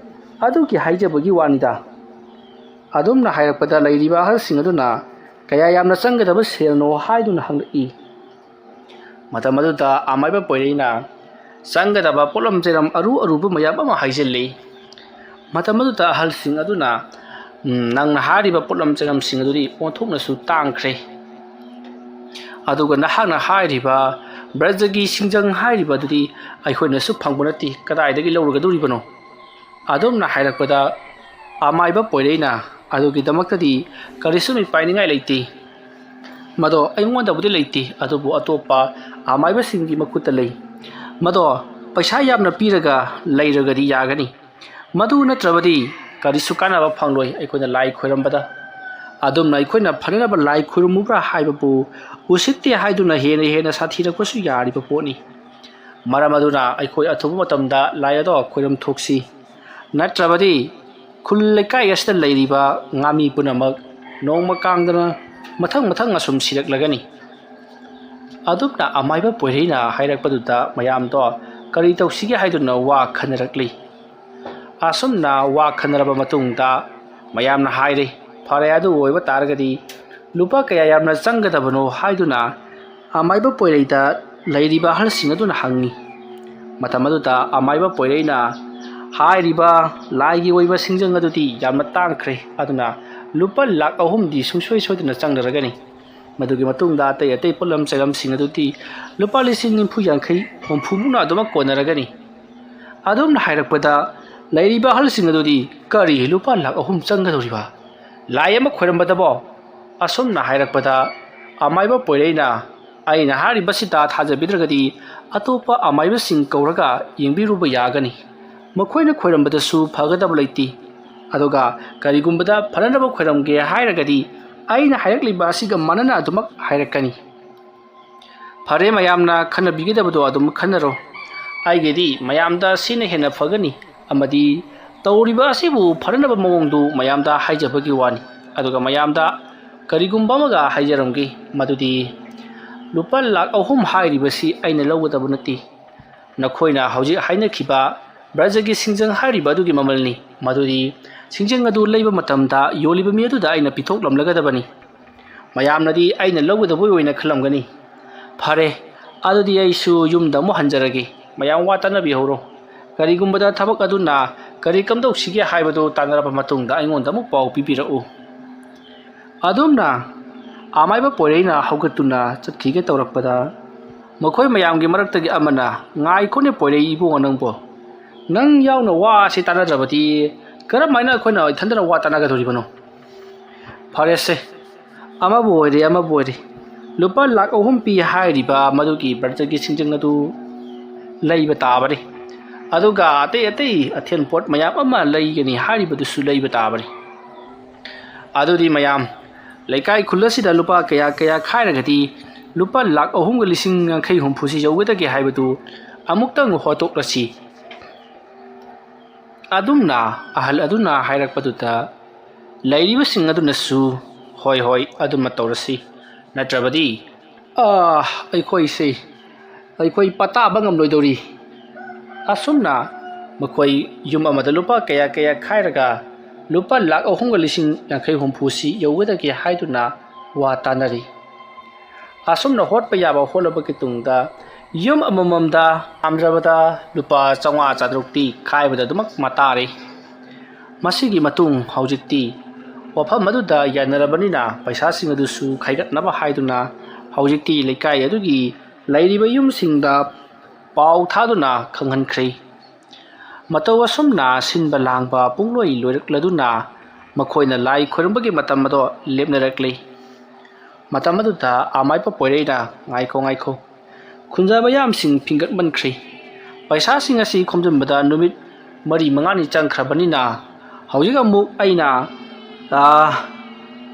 ꯑꯗꯨꯒꯤ ꯍꯥꯏꯖꯕꯒꯤ ꯋꯥꯅꯤꯗ꯫ ꯑꯗꯨꯝꯅ ꯍꯥꯏꯔꯛꯄꯗ ꯂꯩꯔꯤꯕ ꯑꯍꯜꯁꯤꯡ ꯑꯗꯨꯅ ꯀꯌꯥ ꯌꯥꯝꯅ ꯆꯪꯒꯗꯕ ꯁꯦꯜꯅꯣ ꯍꯥꯏꯗꯨꯅ ꯍꯪꯂꯛꯏ꯫ ꯃꯇꯝ ꯑꯗꯨꯗ ꯑꯃꯥꯏꯕ ꯄꯣꯏꯔꯩꯅ ꯆꯪꯒꯗꯕ ꯄꯣꯠꯂꯝ ꯆꯩꯔꯝ ꯑꯔꯨ ꯑꯔꯨꯕ ꯃꯌꯥꯝ ꯑꯃ ꯍꯥꯏꯖꯤꯜꯂꯤ꯫ ꯃꯇꯝ ꯑꯗꯨꯗ ꯑꯍꯜꯁꯤꯡ ꯑꯗꯨꯅ ꯅꯪꯅ ꯍꯥꯏꯔꯤꯕ ꯄꯣꯠꯂꯝ ꯆꯩꯔꯝꯁꯤꯡ ꯑꯗꯨꯗꯤ ꯑꯣꯟꯊꯣꯛꯅꯁꯨ ꯇꯥꯡꯈ꯭ꯔꯦ, ꯑꯗꯨꯒ ꯅꯍꯥꯛꯅ ꯍꯥꯏꯔꯤꯕ ꯕ꯭ꯔꯖꯒꯤ ꯁꯤꯡꯖꯪ ꯍꯥꯏꯔꯤꯕ ꯑꯗꯨꯗꯤ ꯑꯩꯈꯣꯏꯅꯁꯨ ꯐꯪꯕ ꯅꯠꯇꯦ, ꯀꯗꯥꯏꯗꯒꯤ ꯂꯧꯔꯒꯗꯧꯔꯤꯕꯅꯣ? ꯑꯗꯨꯝꯅ ꯍꯥꯏꯔꯛꯄꯗ ꯑꯃꯥꯏꯕ ꯄꯣꯏꯔꯩꯅ ꯑꯗꯨꯒꯤꯗꯃꯛꯇꯗꯤ ꯀꯔꯤꯁꯨ ꯃꯤꯄꯥꯏꯅꯤꯡꯉꯥꯏ ꯂꯩꯇꯦ, ꯃꯗꯣ ꯑꯩꯉꯣꯟꯗꯕꯨꯗꯤ ꯂꯩꯇꯦ, ꯑꯗꯨꯕꯨ ꯑꯇꯣꯞꯄ ꯑꯃꯥꯏꯕꯁꯤꯡꯒꯤ ꯃꯈꯨꯠꯇ ꯂꯩ꯫ ꯃꯗꯣ ꯄꯩꯁꯥ ꯌꯥꯝꯅ ꯄꯤꯔꯒ ꯂꯩꯔꯒꯗꯤ ꯌꯥꯒꯅꯤ, ꯃꯗꯨ ꯅꯠꯇ꯭ꯔꯕꯗꯤ ꯀꯔꯤꯁꯨ ꯀꯥꯟꯅꯕ ꯐꯪꯂꯣꯏ ꯑꯩꯈꯣꯏꯅ ꯂꯥꯏ ꯈꯣꯏꯔꯝꯕꯗ꯫ ꯑꯗꯨꯝꯅ ꯑꯩꯈꯣꯏꯅ ꯐꯅꯅꯕ ꯂꯥꯏ ꯈꯣꯏꯔꯝꯃꯨꯕ꯭ꯔꯥ ꯍꯥꯏꯕꯕꯨ ꯎꯁꯤꯠꯇꯦ ꯍꯥꯏꯗꯨꯅ ꯍꯦꯟꯅ ꯁꯥꯊꯤꯔꯛꯄꯁꯨ ꯌꯥꯔꯤꯕ ꯄꯣꯠꯅꯤ꯫ ꯃꯔꯝ ꯑꯗꯨꯅ ꯑꯩꯈꯣꯏ ꯑꯊꯨꯕ ꯃꯇꯝꯗ ꯂꯥꯏ ꯑꯗꯣ ꯈꯣꯏꯔꯝꯊꯣꯛꯁꯤ, ꯅꯠꯇ꯭ꯔꯕꯗꯤ ꯈꯨꯜ ꯂꯩꯀꯥꯏ ꯑꯁꯤꯗ ꯂꯩꯔꯤꯕ ꯉꯥꯃꯤ ꯄꯨꯝꯅꯃꯛ ꯅꯣꯡꯃ ꯀꯥꯡꯗꯅ ꯃꯊꯪ ꯑꯁꯨꯝ ꯁꯤꯔꯛꯂꯒꯅꯤ꯫ ꯑꯗꯨꯝꯅ ꯑꯃꯥꯏꯕ ꯄꯣꯏꯔꯩꯅ ꯍꯥꯏꯔꯛꯄꯗꯨꯗ ꯃꯌꯥꯝꯗꯣ ꯀꯔꯤ ꯇꯧꯁꯤꯒꯦ ꯍꯥꯏꯗꯨꯅ ꯋꯥ ꯈꯟꯅꯔꯛꯂꯤ꯫ ꯑꯁꯨꯝꯅ ꯋꯥ ꯈꯟꯅꯔꯕ ꯃꯇꯨꯡꯗ ꯃꯌꯥꯝꯅ ꯍꯥꯏꯔꯦ, ꯐꯔꯦ ꯑꯗꯨ ꯑꯣꯏꯕ ꯇꯥꯔꯒꯗꯤ ꯂꯨꯄꯥ ꯀꯌꯥ ꯌꯥꯝꯅ ꯆꯪꯒꯗꯕꯅꯣ ꯍꯥꯏꯗꯨꯅ ꯑꯃꯥꯏꯕ ꯄꯣꯏꯔꯩꯗ ꯂꯩꯔꯤꯕ ꯑꯍꯜꯁꯤꯡ ꯑꯗꯨꯅ ꯍꯪꯉꯤ꯫ ꯃꯇꯝ ꯑꯗꯨꯗ ꯑꯃꯥꯏꯕ ꯄꯣꯏꯔꯩꯅ ꯍꯥꯏꯔꯤꯕ ꯂꯥꯏꯒꯤ ꯑꯣꯏꯕ ꯁꯤꯡꯖꯪ ꯑꯗꯨꯗꯤ ꯌꯥꯝꯅ ꯇꯥꯡꯈ꯭ꯔꯦ, ꯑꯗꯨꯅ ꯂꯨꯄꯥ ꯂꯥꯛ 3ꯗꯤ ꯁꯨꯡꯁꯣꯏ ꯁꯣꯏꯗꯅ ꯆꯪꯅꯔꯒꯅꯤ꯫ ꯃꯗꯨꯒꯤ ꯃꯇꯨꯡꯗ ꯑꯇꯩ ꯄꯣꯠꯂꯝ ꯆꯩꯔꯝꯁꯤꯡ ꯑꯗꯨꯗꯤ ꯂꯨꯄꯥ 40,000-50,000 ꯑꯗꯨꯃꯛ ꯀꯣꯟꯅꯔꯒꯅꯤ꯫ ꯑꯗꯨꯝꯅ ꯍꯥꯏꯔꯛꯄꯗ ꯂꯩꯔꯤꯕ ꯑꯍꯜꯁꯤꯡ ꯑꯗꯨꯗꯤ ꯀꯔꯤ ꯂꯨꯄꯥ ꯂꯥꯛ 3 ꯆꯪꯒꯗꯧꯔꯤꯕ? ꯂꯥꯏ ꯑꯃ ꯈꯣꯏꯔꯝꯕꯗꯕꯣ ꯑꯁꯨꯝꯅ ꯍꯥꯏꯔꯛꯄꯗ ꯑꯃꯥꯏꯕ ꯄꯣꯏꯔꯩꯅ ꯑꯩꯅ ꯍꯥꯏꯔꯤꯕꯁꯤꯗ ꯊꯥꯖꯕꯤꯗ꯭ꯔꯒꯗꯤ ꯑꯇꯣꯞꯄ ꯑꯃꯥꯏꯕꯁꯤꯡ ꯀꯧꯔꯒ ꯌꯦꯡꯕꯤꯔꯨꯕ ꯌꯥꯒꯅꯤ ꯃꯈꯣꯏꯅ ꯈꯣꯏꯔꯝꯕꯗꯁꯨ ꯐꯒꯗꯕ ꯂꯩꯇꯦ ꯑꯗꯨꯒ ꯀꯔꯤꯒꯨꯝꯕꯗ ꯐꯅꯅꯕ ꯈꯣꯏꯔꯝꯒꯦ ꯍꯥꯏꯔꯒꯗꯤ ꯑꯩꯅ ꯍꯥꯏꯔꯛꯂꯤꯕ ꯑꯁꯤꯒ ꯃꯥꯟꯅꯅ ꯑꯗꯨꯃꯛ ꯍꯥꯏꯔꯛꯀꯅꯤ ꯐꯔꯦ ꯃꯌꯥꯝꯅ ꯈꯟꯅꯕꯤꯒꯗꯕꯗꯣ ꯑꯗꯨꯝ ꯈꯟꯅꯔꯣ ꯑꯩꯒꯤꯗꯤ ꯃꯌꯥꯝꯗ ꯁꯤꯅ ꯍꯦꯟꯅ ꯐꯒꯅꯤ ꯑꯃꯗꯤ ꯇꯧꯔꯤꯕ ꯑꯁꯤꯕꯨ ꯐꯅꯅꯕ ꯃꯑꯣꯡꯗꯨ ꯃꯌꯥꯝꯗ ꯍꯥꯏꯖꯕꯒꯤ ꯋꯥꯅꯤ ꯑꯗꯨꯒ ꯃꯌꯥꯝꯗ ꯀꯔꯤꯒꯨꯝꯕ ꯑꯃꯒ ꯍꯥꯏꯖꯔꯝꯒꯦ ꯃꯗꯨꯗꯤ ꯂꯨꯄꯥ ꯂꯥꯛ 3 ꯍꯥꯏꯔꯤꯕꯁꯤ ꯑꯩꯅ ꯂꯧꯒꯗꯕ ꯅꯠꯇꯦ ꯅꯈꯣꯏꯅ ꯍꯧꯖꯤꯛ ꯍꯥꯏꯅꯈꯤꯕ ꯕ꯭ꯔꯖꯒꯤ ꯁꯤꯡꯖꯪ ꯍꯥꯏꯔꯤꯕ ꯑꯗꯨꯒꯤ ꯃꯃꯜꯅꯤ ꯃꯗꯨꯗꯤ ꯁꯤꯡꯖꯪ ꯑꯗꯨ ꯂꯩꯕ ꯃꯇꯝꯗ ꯌꯣꯜꯂꯤꯕ ꯃꯤ ꯑꯗꯨꯗ ꯑꯩꯅ ꯄꯤꯊꯣꯛꯂꯝꯂꯒꯗꯕꯅꯤ ꯃꯌꯥꯝꯅꯗꯤ ꯑꯩꯅ ꯂꯧꯒꯗꯕ ꯑꯣꯏꯅ ꯈꯜꯂꯝꯒꯅꯤ ꯐꯔꯦ ꯑꯗꯨꯗꯤ ꯑꯩꯁꯨ ꯌꯨꯝꯗ ꯑꯃꯨꯛ ꯍꯟꯖꯔꯒꯦ ꯃꯌꯥꯝ ꯋꯥ ꯇꯥꯟꯅꯕꯤꯍꯧꯔꯣ ꯀꯔꯤꯒꯨꯝꯕꯗ ꯊꯕꯛ ꯑꯗꯨꯅ ꯀꯔꯤ ꯀꯝꯗꯧꯁꯤꯒꯦ ꯍꯥꯏꯕꯗꯨ ꯇꯥꯟꯅꯔꯕ ꯃꯇꯨꯡꯗ ꯑꯩꯉꯣꯟꯗ ꯑꯃꯨꯛ ꯄꯥꯎ ꯄꯤꯕꯤꯔꯛꯎ ꯑꯗꯨꯝꯅ ꯑꯃꯥꯏꯕ ꯄꯣꯏꯔꯩꯅ ꯍꯧꯒꯠꯇꯨꯅ ꯆꯠꯈꯤꯒꯦ ꯇꯧꯔꯛꯄꯗ ꯃꯈꯣꯏ ꯃꯌꯥꯝꯒꯤ ꯃꯔꯛꯇꯒꯤ ꯑꯃꯅ ꯉꯥꯏꯈꯣꯅꯦ ꯄꯣꯏꯔꯩ ꯏꯕꯨꯡꯉꯣ ꯅꯪꯕꯣ ꯅꯪ ꯌꯥꯎꯅ ꯋꯥ ꯑꯁꯤ ꯇꯥꯟꯅꯗ꯭ꯔꯕꯗꯤ ꯀꯔꯝꯍꯥꯏꯅ ꯑꯩꯈꯣꯏꯅ ꯏꯊꯟꯇꯅ ꯋꯥ ꯇꯥꯟꯅꯒꯗꯧꯔꯤꯕꯅꯣ ꯐꯔꯦꯁꯦ ꯑꯃꯕꯨ ꯑꯣꯏꯔꯦ ꯂꯨꯄꯥ ꯂꯥꯛ 3 ꯄꯤ ꯍꯥꯏꯔꯤꯕ ꯃꯗꯨꯒꯤ ꯕ꯭ꯔꯖꯒꯤ ꯁꯤꯡꯖꯪ ꯑꯗꯨ ꯂꯩꯕ ꯇꯥꯕꯅꯤ ꯑꯗꯨꯒ ꯑꯇꯩ ꯑꯊꯦꯟꯄꯣꯠ ꯃꯌꯥꯝ ꯑꯃ ꯂꯩꯒꯅꯤ ꯍꯥꯏꯔꯤꯕꯗꯨꯁꯨ ꯂꯩꯕ ꯇꯥꯕꯅꯤ ꯑꯗꯨꯗꯤ ꯃꯌꯥꯝ ꯂꯩꯀꯥꯏ ꯈꯨꯜ ꯑꯁꯤꯗ ꯂꯨꯄꯥ ꯀꯌꯥ ꯈꯥꯏꯔꯒꯗꯤ ꯂꯨꯄꯥ ꯂꯥꯛ 3,50,60 ꯌꯧꯒꯗꯒꯦ ꯍꯥꯏꯕꯗꯨ ꯑꯃꯨꯛꯇꯪ ꯍꯣꯠꯇꯣꯛꯂꯁꯤ ꯑꯗꯨꯝꯅ ꯑꯍꯜ ꯑꯗꯨꯅ ꯍꯥꯏꯔꯛꯄꯗꯨꯗ ꯂꯩꯔꯤꯕꯁꯤꯡ ꯑꯗꯨꯅꯁꯨ ꯍꯣꯏ ꯑꯗꯨꯃ ꯇꯧꯔꯁꯤ ꯅꯠꯇ꯭ꯔꯕꯗꯤ ꯑꯩꯈꯣꯏ ꯄꯇꯥꯕ ꯉꯝꯂꯣꯏꯗꯧꯔꯤ ꯑꯁꯨꯝꯅ ꯃꯈꯣꯏ ꯌꯨꯝ ꯑꯃꯗ ꯂꯨꯄꯥꯀꯌꯥ ꯈꯥꯏꯔꯒ ꯂꯨꯄꯥ ꯂꯥꯛ 3,50,60 ꯌꯧꯒꯗꯒꯦ ꯍꯥꯏꯗꯨꯅ ꯋꯥ ꯇꯥꯟꯅꯔꯤ ꯑꯁꯨꯝꯅ ꯍꯣꯠꯄ ꯌꯥꯕ ꯍꯣꯠꯂꯕꯒꯤ ꯇꯨꯡꯗ ꯌꯨꯝ ꯑꯃꯃꯝꯗ ꯌꯥꯝꯗ꯭ꯔꯕꯗ ꯂꯨꯄꯥ 500-400ꯇꯤ ꯈꯥꯏꯕꯗ ꯑꯗꯨꯃꯛ ꯃꯇꯥꯔꯦ ꯃꯁꯤꯒꯤ ꯃꯇꯨꯡ ꯍꯧꯖꯤꯛꯇꯤ ꯋꯥꯐꯝ ꯑꯗꯨꯗ ꯌꯥꯅꯔꯕꯅꯤꯅ ꯄꯩꯁꯥꯁꯤꯡ ꯑꯗꯨꯁꯨ ꯈꯥꯏꯒꯠꯅꯕ ꯍꯥꯏꯗꯨꯅ ꯍꯧꯖꯤꯛꯇꯤ ꯂꯩꯀꯥꯏ ꯑꯗꯨꯒꯤ ꯂꯩꯔꯤꯕ ꯌꯨꯝꯁꯤꯡꯗ ꯄꯥꯎ ꯊꯥꯗꯨꯅ ꯈꯪꯍꯟꯈ꯭ꯔꯦ ꯃꯇꯧ ꯑꯁꯨꯝꯅ ꯁꯤꯟꯕ ꯂꯥꯡꯕ ꯄꯨꯡꯂꯣꯏ ꯂꯣꯏꯔꯛꯂꯗꯨꯅ ꯃꯈꯣꯏꯅ ꯂꯥꯏ ꯈꯣꯏꯔꯝꯕꯒꯤ ꯃꯇꯝ ꯑꯗꯣ ꯂꯦꯞꯅꯔꯛꯂꯤ ꯃꯇꯝ ꯑꯗꯨꯗ ꯑꯃꯥꯏꯕ ꯄꯣꯏꯔꯩꯅ ꯉꯥꯏꯈꯣ ꯈꯨꯟꯖꯥ ꯃꯌꯥꯝꯁꯤꯡ ꯐꯤꯡꯒꯠꯃꯟꯈ꯭ꯔꯦ ꯄꯩꯁꯥꯁꯤꯡ ꯑꯁꯤ ꯈꯣꯝꯖꯤꯟꯕꯗ ꯅꯨꯃꯤꯠ 4-5ꯅꯤ ꯆꯪꯈ꯭ꯔꯕꯅꯤꯅ ꯍꯧꯖꯤꯛ ꯑꯃꯨꯛ ꯑꯩꯅ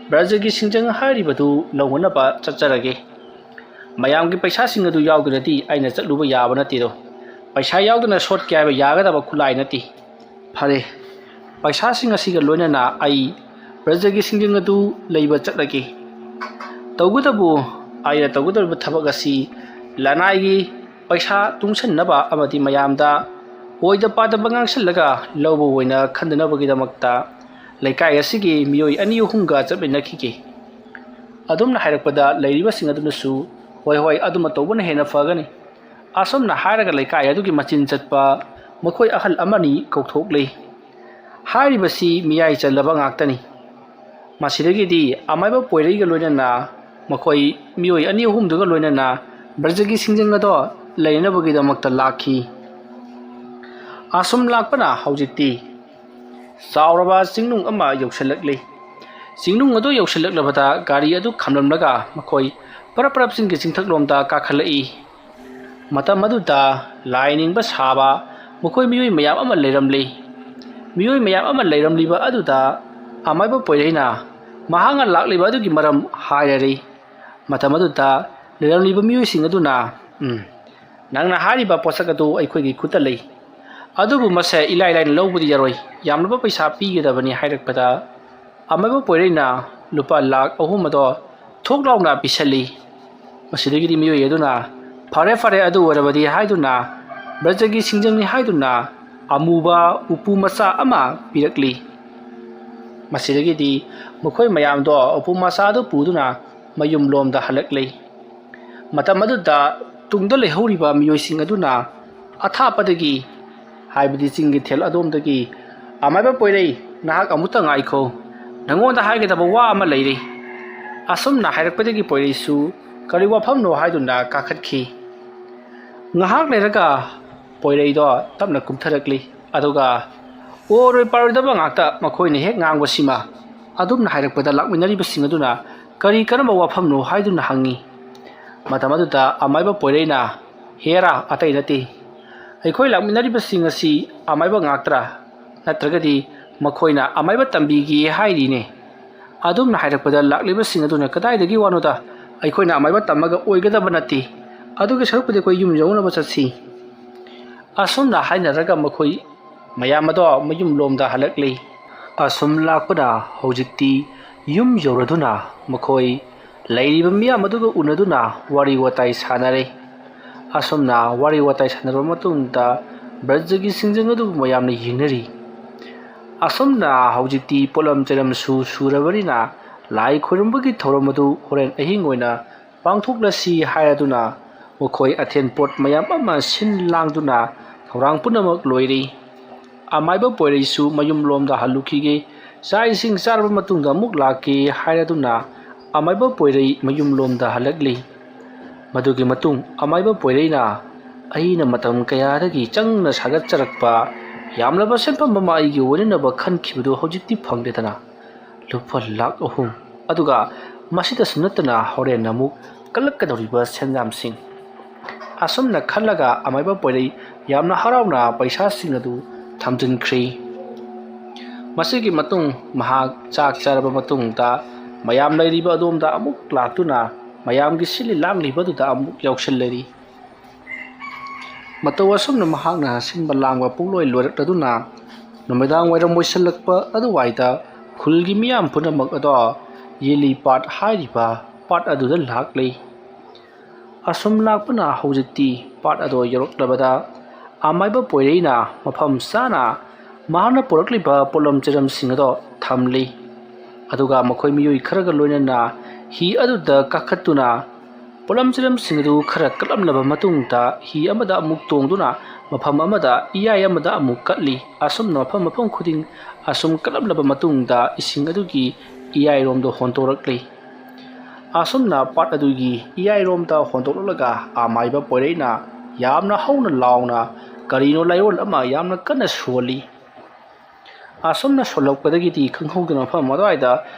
ꯕ꯭ꯔꯖꯒꯤ ꯁꯤꯡꯖꯪ ꯍꯥꯏꯔꯤꯕꯗꯨ ꯂꯧꯅꯅꯕ ꯆꯠꯆꯔꯒꯦ ꯃꯌꯥꯝꯒꯤ ꯄꯩꯁꯥꯁꯤꯡ ꯑꯗꯨ ꯌꯥꯎꯗ꯭ꯔꯗꯤ ꯑꯩꯅ ꯆꯠꯂꯨꯕ ꯌꯥꯕ ꯅꯠꯇꯦꯗꯣ ꯄꯩꯁꯥ ꯌꯥꯎꯗꯅ ꯁꯣꯠꯀꯦ ꯍꯥꯏꯕ ꯌꯥꯒꯗꯕ ꯈꯨꯠꯂꯥꯏ ꯅꯠꯇꯦ ꯐꯔꯦ ꯄꯩꯁꯥꯁꯤꯡ ꯑꯁꯤꯒ ꯂꯣꯏꯅꯅ ꯑꯩ ꯕ꯭ꯔꯖꯒꯤ ꯁꯤꯡꯖꯪ ꯑꯗꯨ ꯂꯩꯕ ꯆꯠꯂꯒꯦ ꯇꯧꯕꯇꯕꯨ ꯑꯩꯅ ꯇꯧꯒꯗꯧꯔꯤꯕ ꯊꯕꯛ ꯑꯁꯤ ꯂꯅꯥꯏꯒꯤ ꯄꯩꯁꯥ ꯇꯨꯡꯁꯤꯟꯅꯕ ꯑꯃꯗꯤ ꯃꯌꯥꯝꯗ ꯑꯣꯏꯗ ꯄꯥꯗꯕ ꯉꯥꯡꯁꯤꯜꯂꯒ ꯂꯧꯕ ꯑꯣꯏꯅ ꯈꯟꯗꯅꯕꯒꯤꯗꯃꯛꯇ ꯂꯩꯀꯥꯏ ꯑꯁꯤꯒꯤ ꯃꯤꯑꯣꯏ 2-3ꯒ ꯆꯠꯃꯤꯟꯅꯈꯤꯒꯦ ꯑꯗꯨꯝꯅ ꯍꯥꯏꯔꯛꯄꯗ ꯂꯩꯔꯤꯕꯁꯤꯡ ꯑꯗꯨꯅꯁꯨ ꯍꯣꯏ ꯑꯗꯨꯃ ꯇꯧꯕꯅ ꯍꯦꯟꯅ ꯐꯒꯅꯤ ꯑꯁꯨꯝꯅ ꯍꯥꯏꯔꯒ ꯂꯩꯀꯥꯏ ꯑꯗꯨꯒꯤ ꯃꯆꯤꯟ ꯆꯠꯄ ꯃꯈꯣꯏ ꯑꯍꯜ ꯑꯃꯅꯤ ꯀꯧꯊꯣꯛꯂꯤ ꯍꯥꯏꯔꯤꯕꯁꯤ ꯃꯤꯌꯥꯏ ꯆꯜꯂꯕ ꯉꯥꯛꯇꯅꯤ ꯃꯁꯤꯗꯒꯤꯗꯤ ꯑꯃꯥꯏꯕ ꯄꯣꯏꯔꯩꯒ ꯂꯣꯏꯅꯅ ꯃꯈꯣꯏ ꯃꯤꯑꯣꯏ 2-3ꯗꯨꯒ ꯂꯣꯏꯅꯅ ꯕ꯭ꯔꯖꯒꯤ ꯁꯤꯡꯖꯪ ꯑꯗꯣ ꯂꯩꯅꯕꯒꯤꯗꯃꯛꯇ ꯂꯥꯛꯈꯤ ꯑꯁꯨꯝ ꯂꯥꯛꯄꯅ ꯍꯧꯖꯤꯛꯇꯤ ꯆꯥꯎꯔꯕ ꯆꯤꯡꯅꯨꯡ ꯑꯃ ꯌꯧꯁꯤꯜꯂꯛꯂꯤ ꯆꯤꯡꯅꯨꯡ ꯑꯗꯨ ꯌꯧꯁꯤꯜꯂꯛꯂꯕꯗ ꯒꯥꯔꯤ ꯑꯗꯨ ꯈꯥꯝꯂꯝꯂꯒ ꯃꯈꯣꯏ ꯄꯔꯞ ꯆꯤꯡꯒꯤ ꯆꯤꯡꯊꯛꯂꯣꯝꯗ ꯀꯥꯈꯠꯂꯛꯏ ꯃꯇꯝ ꯑꯗꯨꯗ ꯂꯥꯏ ꯅꯤꯡꯕ ꯁꯥꯕ ꯃꯈꯣꯏ ꯃꯤꯑꯣꯏ ꯃꯌꯥꯝ ꯑꯃ ꯂꯩꯔꯝꯂꯤ ꯃꯤꯑꯣꯏ ꯃꯌꯥꯝ ꯑꯃ ꯂꯩꯔꯝꯂꯤꯕ ꯑꯗꯨꯗ ꯑꯃꯥꯏꯕ ꯄꯣꯏꯔꯩꯅ ꯃꯍꯥꯛꯅ ꯂꯥꯛꯂꯤꯕ ꯑꯗꯨꯒꯤ ꯃꯔꯝ ꯍꯥꯏꯔꯔꯤ ꯃꯇꯝ ꯑꯗꯨꯗ ꯂꯩꯔꯝꯂꯤꯕ ꯃꯤꯑꯣꯏꯁꯤꯡ ꯑꯗꯨꯅ ꯅꯪꯅ ꯍꯥꯏꯔꯤꯕ ꯄꯣꯠꯁꯛ ꯑꯗꯨ ꯑꯩꯈꯣꯏꯒꯤ ꯈꯨꯠꯇ ꯂꯩ ꯑꯗꯨꯕꯨ ꯃꯁꯦ ꯏꯂꯥꯏ ꯂꯥꯏꯅ ꯂꯧꯕꯗꯤ ꯌꯥꯔꯣꯏ ꯌꯥꯝꯂꯕ ꯄꯩꯁꯥ ꯄꯤꯒꯗꯕꯅꯤ ꯍꯥꯏꯔꯛꯄꯗ ꯑꯃꯥꯏꯕ ꯄꯣꯏꯔꯩꯅ ꯂꯨꯄꯥ ꯂꯥꯛ 3 ꯑꯗꯣ ꯊꯣꯛ ꯂꯥꯎꯅ ꯄꯤꯁꯜꯂꯤ ꯃꯁꯤꯗꯒꯤꯗꯤ ꯃꯤꯑꯣꯏ ꯑꯗꯨꯅ ꯐꯔꯦ ꯑꯗꯨ ꯑꯣꯏꯔꯕꯗꯤ ꯍꯥꯏꯗꯨꯅ ꯕ꯭ꯔꯖꯒꯤ ꯁꯤꯡꯖꯪꯅꯤ ꯍꯥꯏꯗꯨꯅ ꯑꯃꯨꯕ ꯎꯄꯨ ꯃꯆꯥ ꯑꯃ ꯄꯤꯔꯛꯂꯤ ꯃꯁꯤꯗꯒꯤꯗꯤ ꯃꯈꯣꯏ ꯃꯌꯥꯝꯗꯣ ꯎꯄꯨ ꯃꯆꯥ ꯑꯗꯨ ꯄꯨꯗꯨꯅ ꯃꯌꯨꯝ ꯂꯣꯝꯗ ꯍꯜꯂꯛꯂꯤ ꯃꯇꯝ ꯑꯗꯨꯗ ꯇꯨꯡꯗ ꯂꯩꯍꯧꯔꯤꯕ ꯃꯤꯑꯣꯏꯁꯤꯡ ꯑꯗꯨꯅ ꯑꯊꯥꯞꯄꯗꯒꯤ ꯍꯥꯏꯕꯗꯤ ꯆꯤꯡꯒꯤ ꯊꯦꯜ ꯑꯗꯣꯝꯗꯒꯤ ꯑꯃꯥꯏꯕ ꯄꯣꯏꯔꯩ ꯅꯍꯥꯛ ꯑꯃꯨꯛꯇ ꯉꯥꯏꯈꯣ ꯅꯉꯣꯟꯗ ꯍꯥꯏꯒꯗꯕ ꯋꯥ ꯑꯃ ꯂꯩꯔꯤ ꯑꯁꯨꯝꯅ ꯍꯥꯏꯔꯛꯄꯗꯒꯤ ꯄꯣꯏꯔꯩꯁꯨ ꯀꯔꯤ ꯋꯥꯐꯝꯅꯣ ꯍꯥꯏꯗꯨꯅ ꯀꯥꯈꯠꯈꯤ ꯉꯥꯏꯍꯥꯛ ꯂꯩꯔꯒ ꯄꯣꯏꯔꯩꯗꯣ ꯇꯞꯅ ꯀꯨꯝꯊꯔꯛꯂꯤ ꯑꯗꯨꯒ ꯑꯣꯏꯔꯣꯏ ꯄꯥꯔꯣꯏꯗꯕ ꯉꯥꯛꯇ ꯃꯈꯣꯏꯅ ꯍꯦꯛ ꯉꯥꯡꯕꯁꯤꯃ ꯑꯗꯨꯝꯅ ꯍꯥꯏꯔꯛꯄꯗ ꯂꯥꯛꯃꯤꯟꯅꯔꯤꯕꯁꯤꯡ ꯑꯗꯨꯅ ꯀꯔꯤ ꯀꯔꯝꯕ ꯋꯥꯐꯝꯅꯣ ꯍꯥꯏꯗꯨꯅ ꯍꯪꯉꯤ꯫ ꯃꯇꯝ ꯑꯗꯨꯗ ꯑꯃꯥꯏꯕ ꯄꯣꯏꯔꯩꯅ ꯍꯦꯔꯥ ꯑꯇꯩ ꯅꯠꯇꯦ, ꯑꯩꯈꯣꯏ ꯂꯥꯛꯃꯤꯟꯅꯔꯤꯕꯁꯤꯡ ꯑꯁꯤ ꯑꯃꯥꯏꯕ ꯉꯥꯛꯇ꯭ꯔꯥ ꯅꯠꯇ꯭ꯔꯒꯗꯤ ꯃꯈꯣꯏꯅ ꯑꯃꯥꯏꯕ ꯇꯝꯕꯤꯒꯦ ꯍꯥꯏꯔꯤꯅꯦ? ꯑꯗꯨꯝꯅ ꯍꯥꯏꯔꯛꯄꯗ ꯂꯥꯛꯂꯤꯕꯁꯤꯡ ꯑꯗꯨꯅ ꯀꯗꯥꯏꯗꯒꯤ ꯋꯥꯅꯣꯗ, ꯑꯩꯈꯣꯏꯅ ꯑꯃꯥꯏꯕ ꯇꯝꯃꯒ ꯑꯣꯏꯒꯗꯕ ꯅꯠꯇꯦ, ꯑꯗꯨꯒꯤ ꯁꯔꯨꯛꯄꯨꯗꯤ ꯑꯩꯈꯣꯏ ꯌꯨꯝ ꯌꯧꯅꯕ ꯆꯠꯁꯤ꯫ ꯑꯁꯨꯝꯅ ꯍꯥꯏꯅꯔꯒ ꯃꯈꯣꯏ ꯃꯌꯥꯝ ꯑꯗꯣ ꯃꯌꯨꯝ ꯂꯣꯝꯗ ꯍꯜꯂꯛꯂꯤ꯫ ꯑꯁꯨꯝ ꯂꯥꯛꯄꯅ ꯍꯧꯖꯤꯛꯇꯤ ꯌꯨꯝ ꯌꯧꯔꯗꯨꯅ ꯃꯈꯣꯏ ꯂꯩꯔꯤꯕ ꯃꯤꯌꯥꯝ ꯑꯗꯨꯒ ꯎꯅꯗꯨꯅ ꯋꯥꯔꯤ ꯋꯥꯇꯥꯏ ꯁꯥꯟꯅꯔꯦ꯫ ꯑꯁꯨꯝꯅ ꯋꯥꯔꯤ ꯋꯥꯇꯥꯏ ꯁꯥꯟꯅꯔꯕ ꯃꯇꯨꯡꯗ ꯕ꯭ꯔꯖꯒꯤ ꯁꯤꯡꯖꯪ ꯑꯗꯨꯕꯨ ꯃꯌꯥꯝꯅ ꯌꯦꯡꯅꯔꯤ꯫ ꯑꯁꯨꯝꯅ ꯍꯧꯖꯤꯛꯇꯤ ꯄꯣꯠꯂꯝ ꯆꯩꯔꯝꯁꯨ ꯁꯨꯔꯕꯅꯤꯅ ꯂꯥꯏ ꯈꯣꯏꯔꯝꯕꯒꯤ ꯊꯧꯔꯝ ꯑꯗꯨ ꯍꯣꯔꯦꯟ ꯑꯍꯤꯡ ꯑꯣꯏꯅ ꯄꯥꯡꯊꯣꯛꯂꯁꯤ ꯍꯥꯏꯔꯗꯨꯅ ꯃꯈꯣꯏ ꯑꯊꯦꯟꯄꯣꯠ ꯃꯌꯥꯝ ꯑꯃ ꯁꯤꯟ लांदुना थौरांग पुनमक लोइरी। अमाइबा पोइरैसु मयुम लोमदा हल्लुखिगे, चा इसिंग चारबा मतुंगदा अमुक लाके हाइरदुना अमाइबा पोइरै मयुम लोमदा हलकली। मदुगी मतुंग अमाइबा पोइरैना अइना मतम कयादगी चंगना सागतचरकपा यामलबा सेंफम अमा अइगी ओइननबा खनखिबदु हौजिक्ति फंगदेदना लुपा लाख अहुम अदुगा मसिदसु नत्तना होरेन अमुक कलक्कदौरिबा सेंजामसिंग। असुमना खल्लगा अमाइबा पोइरै यामना हराउना पैसासिंग अदु थमजिनख्री। मसिगी मतुंग महाक चाक चारबा मतुंगदा मयाम लैरिबा अदोमदा अमुक लाक्तुना मयामगी सिलि लांग्लिबदुदा अमुक याउसल्लरी। मतौ असुमना महाकना सिनबा लांगबा पुंग्लोय लोइरक्लदुना नुमिदांग वैरम मोइसल्लकपा अदुवाइदा खुलगी मियाम पुनमक अदो येली पाट हाइरिबा पाट अदुदा लाक्लै। असुम लाक्पना हौजिक्ति पाट अदो यौरक्लबदा अमाइबा पोइरैना मफम चाना महाना पुरक्लिबा पोलम चरमसिंग अदो थमली। अदुगा मखोय मियोय खरगा लोइनना हि अदुदा काखत्तुना पोलम चरमसिंग अदु खरा कलमलबा मतुंगदा हि अमदा अमुक तोंगदुना मफम अमदा इयाय अमदा अमुक कटली। असुमना मफम मफम खुदिंग असुम कलमलबा मतुंगदा इसिंग अदुगी इयाय रोमदो होंतोरक्ली। असुमना पाट अदुगी इयाय रोमदा होंतोरलगा अमाइबा पोइरैना यामना हौना लाउना करीनो लाइरोल अमा यामना कन्ना सोली। असुमना सोलकपदगिदी खंगहौदना मफम अदवाइदा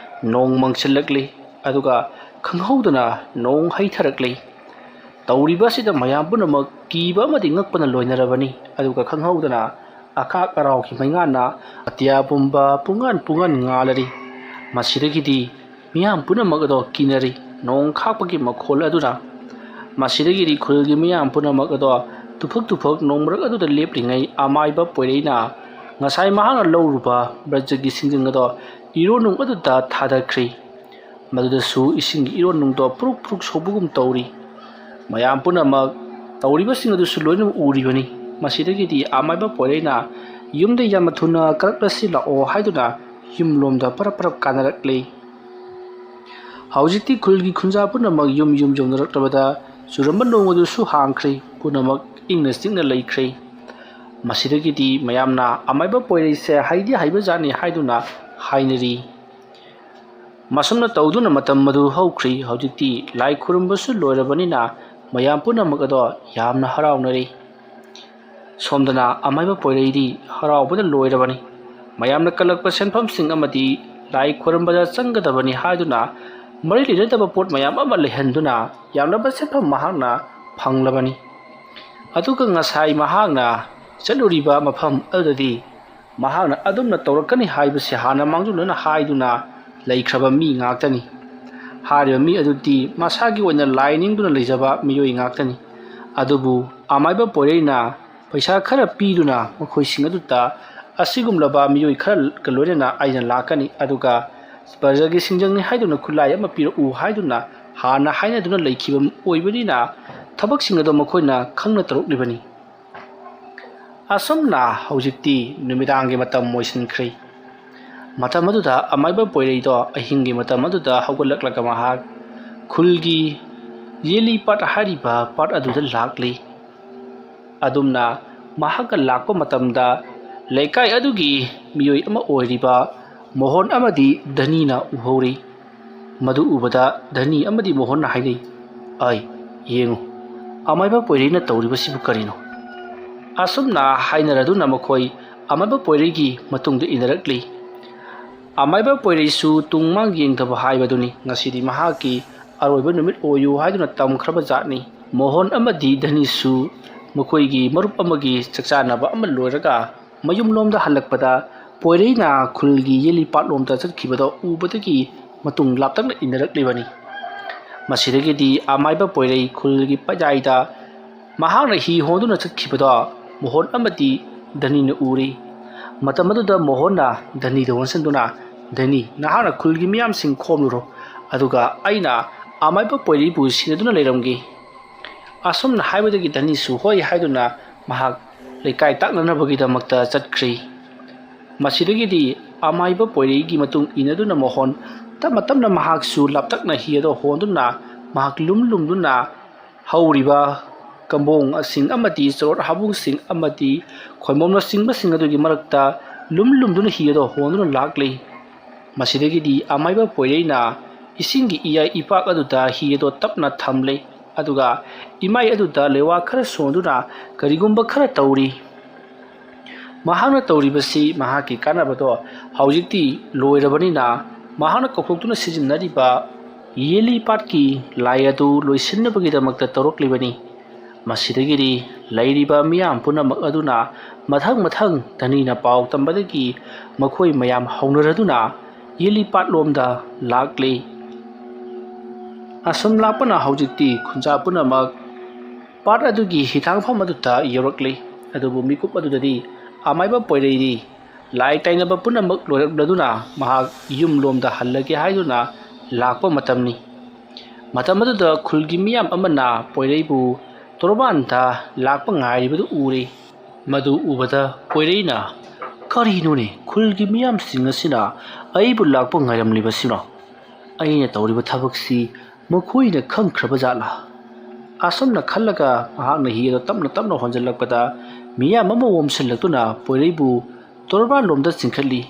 नोंग मंगसिल्लकली। अदुगा खंगहौदना नोंग हैथरकली। तौरिबासिदा मयाम पुनमक कीबा अमदि ngakpana loinarabani। अदुगा खंगहौदना अकाक अराउकी मैंगाना अतिया पुंबा पुंगान पुंगान ngalari। मसिदगिदी मियाम पुनमक अदो किनरी नोंग खाकपगी मखोल अदुना मसिदगिदी खुलगी मियाम पुनमक अदो तुफक तुफक नोंमरक अदुदा लेप्रिङै अमाइबा पोइरैना ngasai mahana lौरुबा ब्रजगी सिंजंग अदो इरोनुंग अदुदा थादख्री। मदुदसु इसिंग इरोनुंगदो पुरुक पुरुक सोबुगुम तौरी। मयाम पुनमक तौरिबसिंग अदुसु लोइनम उरिबनी। मसिदगिदी अमाइबा पोइरैना युमदे यामथुना करक्लसि लाओ हाइदुना युमलोमदा परप परप कानरक्ले। हौजिक्ति खुलगी खुंजा पुनमक युम युम जौनरक्लबदा चुरम्बा नोंग अदुसु हांख्री पुनमक इंगना सिंगना लैख्री। मसिदगिदी मयामना अमाइबा पोइरैसे हाइदि हाइबजानी हाइदुना हाइनरी। मसुमना तौदुना मतम मदु हौख्री। हौजिक्ति लाई खुरम्बसु लोइरबनिना मयाम पुनमक अदो यामना हराउनरी। सोमदना अमाइबा पोइरैदी हराउबदा लोइरबनी। मयामना कलक्पा सेनफमसिंग अमदि लाई खुरम्बदा चंगदबनी हाइदुना मरि लिरदबा पोट मयाम अमा लेहन्दुना यामलबा सेनफम महाकना फंगलबनी। अदुगा ngasai महाकना चलुरिबा मफम अदुदि महाकना अदुमना तौरकनी हाइबसे हाना मांगजुनना हाइदुना लैख्रबा मी ngaktani। हारिबा मी अदुदि मसागी ओइना लाइनिंगदुना लैजबा मियोय ngaktani। अदुबु अमाइबा पोइरैना पैसा खरा पीदुना मखोइसिंग अदुदा असिगुमलबा मियोय खरा कलोइना आइना लाकनी। अदुगा ब्रजगी सिंजंगनि हाइदुना खुलाई अमा पिरउ हाइदुना हाना हाइनदुना लैखिबा ओइबनिना थबकसिंग अदो मखोइना खंगना तरुकलिबनी। असुमना हौजिक्ति नुमिदांगी मतम मोइसिनख्री। मतम अदुदा अमाइबा पोइरैदो अहिंगी मतम अदुदा हौगलक्लगा महाक खुलगी येली पाट हारिबा पाट अदुदा लाक्ली। अदुमना महाका लाक्पा मतमदा लेकाय अदुगी मियोय अमा ओइरिबा मोहन अमदि धनीना उहौरी। मदु उबदा धनी अमदि मोहन हाइनै, अय येंगु अमाइबा पोइरैना तौरिबसिबु करिनो। असुमना हाइनरदुना मखोय अमाइबा पोइरैगी मतुंगदा इनरक्ली। ꯑꯃꯥꯏꯕ ꯄꯣꯏꯔꯩꯁꯨ ꯇꯨꯡ ꯃꯥꯡ ꯌꯦꯡꯗꯕ ꯍꯥꯏꯕꯗꯨꯅꯤ ꯉꯁꯤꯗꯤ ꯃꯍꯥꯛꯀꯤ ꯑꯔꯣꯏꯕ ꯅꯨꯃꯤꯠ ꯑꯣꯏꯌꯨ ꯍꯥꯏꯗꯨꯅ ꯇꯝꯈ꯭ꯔꯕ ꯖꯥꯠꯅꯤ꯫ ꯃꯣꯍꯣꯟ ꯑꯃꯗꯤ ꯙꯅꯤꯁꯨ ꯃꯈꯣꯏꯒꯤ ꯃꯔꯨꯞ ꯑꯃꯒꯤ ꯆꯥꯛꯆꯥꯅꯕ ꯑꯃ ꯂꯣꯏꯔꯒ ꯃꯌꯨꯝꯂꯣꯝꯗ ꯍꯜꯂꯛꯄꯗ ꯄꯣꯏꯔꯩꯅ ꯈꯨꯜꯒꯤ ꯌꯦꯜꯂꯤꯄꯥꯠꯂꯣꯝꯗ ꯆꯠꯈꯤꯕꯗꯣ ꯎꯕꯗꯒꯤ ꯃꯇꯨꯡ ꯂꯥꯞꯇꯛꯅ ꯏꯟꯅꯔꯛꯂꯤꯕꯅꯤ꯫ ꯃꯁꯤꯗꯒꯤꯗꯤ ꯑꯃꯥꯏꯕ ꯄꯣꯏꯔꯩ ꯈꯨꯜꯒꯤ ꯄꯌꯥꯏꯗ ꯃꯍꯥꯛꯅ ꯍꯤ ꯍꯣꯟꯗꯨꯅ ꯆꯠꯈꯤꯕꯗꯣ ꯃꯣꯍꯣꯟ ꯑꯃꯗꯤ ꯙꯅꯤꯅ ꯎꯔꯤ꯫ ꯃꯇꯝ ꯑꯗꯨꯗ ꯃꯣꯍꯣꯟꯅ ꯙꯅꯤꯗ ꯑꯣꯟꯁꯤꯟꯗꯨꯅ, "ꯙꯅꯤ, ꯅꯍꯥꯛꯅ ꯈꯨꯜꯒꯤ ꯃꯤꯌꯥꯝꯁꯤꯡ ꯈꯣꯝꯂꯨꯔꯣ, ꯑꯗꯨꯒ ꯑꯩꯅ ꯑꯃꯥꯏꯕ ꯄꯣꯏꯔꯩꯕꯨ ꯁꯤꯟꯅꯗꯨꯅ ꯂꯩꯔꯝꯒꯦ꯫" ꯑꯁꯨꯝꯅ ꯍꯥꯏꯕꯗꯒꯤ ꯙꯅꯤꯁꯨ ꯍꯣꯏ ꯍꯥꯏꯗꯨꯅ ꯃꯍꯥꯛ ꯂꯩꯀꯥꯏ ꯇꯥꯛꯅꯅꯕꯒꯤꯗꯃꯛꯇ ꯆꯠꯈ꯭ꯔꯤ꯫ ꯃꯁꯤꯗꯒꯤꯗꯤ ꯑꯃꯥꯏꯕ ꯄꯣꯏꯔꯩꯒꯤ ꯃꯇꯨꯡ ꯏꯟꯅꯗꯨꯅ ꯃꯣꯍꯣꯟ ꯇꯞꯅ ꯇꯞꯅ ꯃꯍꯥꯛꯁꯨ ꯂꯥꯞꯇꯛꯅ ꯍꯤ ꯑꯗꯨ ꯍꯣꯟꯗꯨꯅ ꯃꯍꯥꯛ ꯂꯨꯝꯗꯨꯅ ꯍꯧꯔꯤꯕ ꯀꯝꯕꯣꯡꯁꯤꯡ ꯑꯃꯗꯤ ꯆꯣꯔꯣꯠ ꯍꯥꯕꯨꯡꯁꯤꯡ ꯑꯃꯗꯤ ꯈꯣꯏꯃꯣꯝꯅꯆꯤꯡꯕꯁꯤꯡ ꯑꯗꯨꯒꯤ ꯃꯔꯛꯇ ꯂꯨꯝꯗꯨꯅ ꯍꯤ ꯑꯗꯨ ꯍꯣꯟꯗꯨꯅ ꯂꯥꯛꯂꯤ꯫ ꯃꯁꯤꯗꯒꯤꯗꯤ ꯑꯃꯥꯏꯕ ꯄꯣꯏꯔꯩꯅ ꯏꯁꯤꯡꯒꯤ ꯏꯌꯥꯏ ꯏꯄꯥꯛ ꯑꯗꯨꯗ ꯍꯤ ꯑꯗꯨ ꯇꯞꯅ ꯊꯝꯂꯤ, ꯑꯗꯨꯒ ꯏꯃꯥꯏ ꯑꯗꯨꯗ ꯂꯩꯋꯥ ꯈꯔ ꯁꯣꯟꯗꯨꯅ ꯀꯔꯤꯒꯨꯝꯕ ꯈꯔ ꯇꯧꯔꯤ꯫ ꯃꯍꯥꯛꯅ ꯇꯧꯔꯤꯕꯁꯤ ꯃꯍꯥꯛꯀꯤ ꯀꯥꯟꯅꯕꯗꯣ ꯍꯧꯖꯤꯛꯇꯤ ꯂꯣꯏꯔꯕꯅꯤꯅ ꯃꯍꯥꯛꯅ ꯀꯧꯊꯣꯛꯇꯨꯅ ꯁꯤꯖꯤꯟꯅꯔꯤꯕ ꯌꯦꯜꯂꯤꯄꯥꯠꯀꯤ ꯂꯥꯏ ꯑꯗꯨ ꯂꯣꯏꯁꯤꯟꯅꯕꯒꯤꯗꯃꯛꯇ ꯇꯧꯔꯛꯂꯤꯕꯅꯤ꯫ ꯃꯁꯤꯗꯒꯤꯗꯤ ꯂꯩꯔꯤꯕ ꯃꯤꯌꯥꯝ ꯄꯨꯝꯅꯃꯛ ꯑꯗꯨꯅ ꯃꯊꯪ ꯙꯅꯤꯅ ꯄꯥꯎ ꯇꯝꯕꯗꯒꯤ ꯃꯈꯣꯏ ꯃꯌꯥꯝ ꯍꯧꯅꯔꯗꯨꯅ ꯌꯦꯜꯂꯤꯄꯥꯠꯂꯣꯝꯗ ꯂꯥꯛꯂꯤ꯫ ꯑꯁꯨꯝ ꯂꯥꯛꯄꯅ ꯍꯧꯖꯤꯛꯇꯤ ꯈꯨꯟꯖꯥ ꯄꯨꯝꯅꯃꯛ ꯄꯥꯠ ꯑꯗꯨꯒꯤ ꯍꯤꯊꯥꯡꯐꯝ ꯑꯗꯨꯗ ꯌꯧꯔꯛꯂꯤ꯫ ꯑꯗꯨꯕꯨ ꯃꯤꯀꯨꯞ ꯑꯗꯨꯗꯗꯤ ꯑꯃꯥꯏꯕ ꯄꯣꯏꯔꯩꯗꯤ ꯂꯥꯏ ꯇꯩꯅꯕ ꯄꯨꯝꯅꯃꯛ ꯂꯣꯏꯔꯛꯂꯗꯨꯅ ꯃꯍꯥꯛ ꯌꯨꯝꯂꯣꯝꯗ ꯍꯜꯂꯒꯦ ꯍꯥꯏꯗꯨꯅ ꯂꯥꯛꯄ ꯃꯇꯝꯅꯤ꯫ ꯃꯇꯝ ꯑꯗꯨꯗ ꯈꯨꯜꯒꯤ ꯃꯤꯌꯥꯝ ꯑꯃꯅ ꯄꯣꯏꯔꯩꯕꯨ ꯇꯣꯔꯕꯥꯟꯗ ꯂꯥꯛꯄ ꯉꯥꯏꯔꯤꯕꯗꯨ ꯎꯔꯤ꯫ ꯃꯗꯨ ꯎꯕꯗ ꯄꯣꯏꯔꯩꯅ, "ꯀꯔꯤꯅꯣꯅꯦ, ꯈꯨꯜꯒꯤ ꯃꯤꯌꯥꯝꯁꯤꯡ ꯑꯁꯤꯅ ꯑꯩꯕꯨ ꯂꯥꯛꯄ ꯉꯥꯏꯔꯝꯂꯤꯕꯁꯤꯅꯣ? ꯑꯩꯅ ꯇꯧꯔꯤꯕ ꯊꯕꯛꯁꯤ ꯃꯈꯣꯏꯅ ꯈꯪꯈ꯭ꯔꯕ ꯖꯥꯠꯂꯥ?" ꯑꯁꯨꯝꯅ ꯈꯜꯂꯒ ꯃꯍꯥꯛꯅ ꯍꯤ ꯑꯗꯨ ꯇꯞꯅ ꯇꯞꯅ ꯍꯣꯟꯖꯜꯂꯛꯄꯗ ꯃꯤꯌꯥꯝ ꯑꯃ ꯑꯣꯝꯁꯤꯜꯂꯛꯇꯨꯅ ꯄꯣꯏꯔꯩꯕꯨ ꯇꯣꯔꯕꯥꯟꯂꯣꯝꯗ ꯆꯤꯡꯈꯠꯂꯤ꯫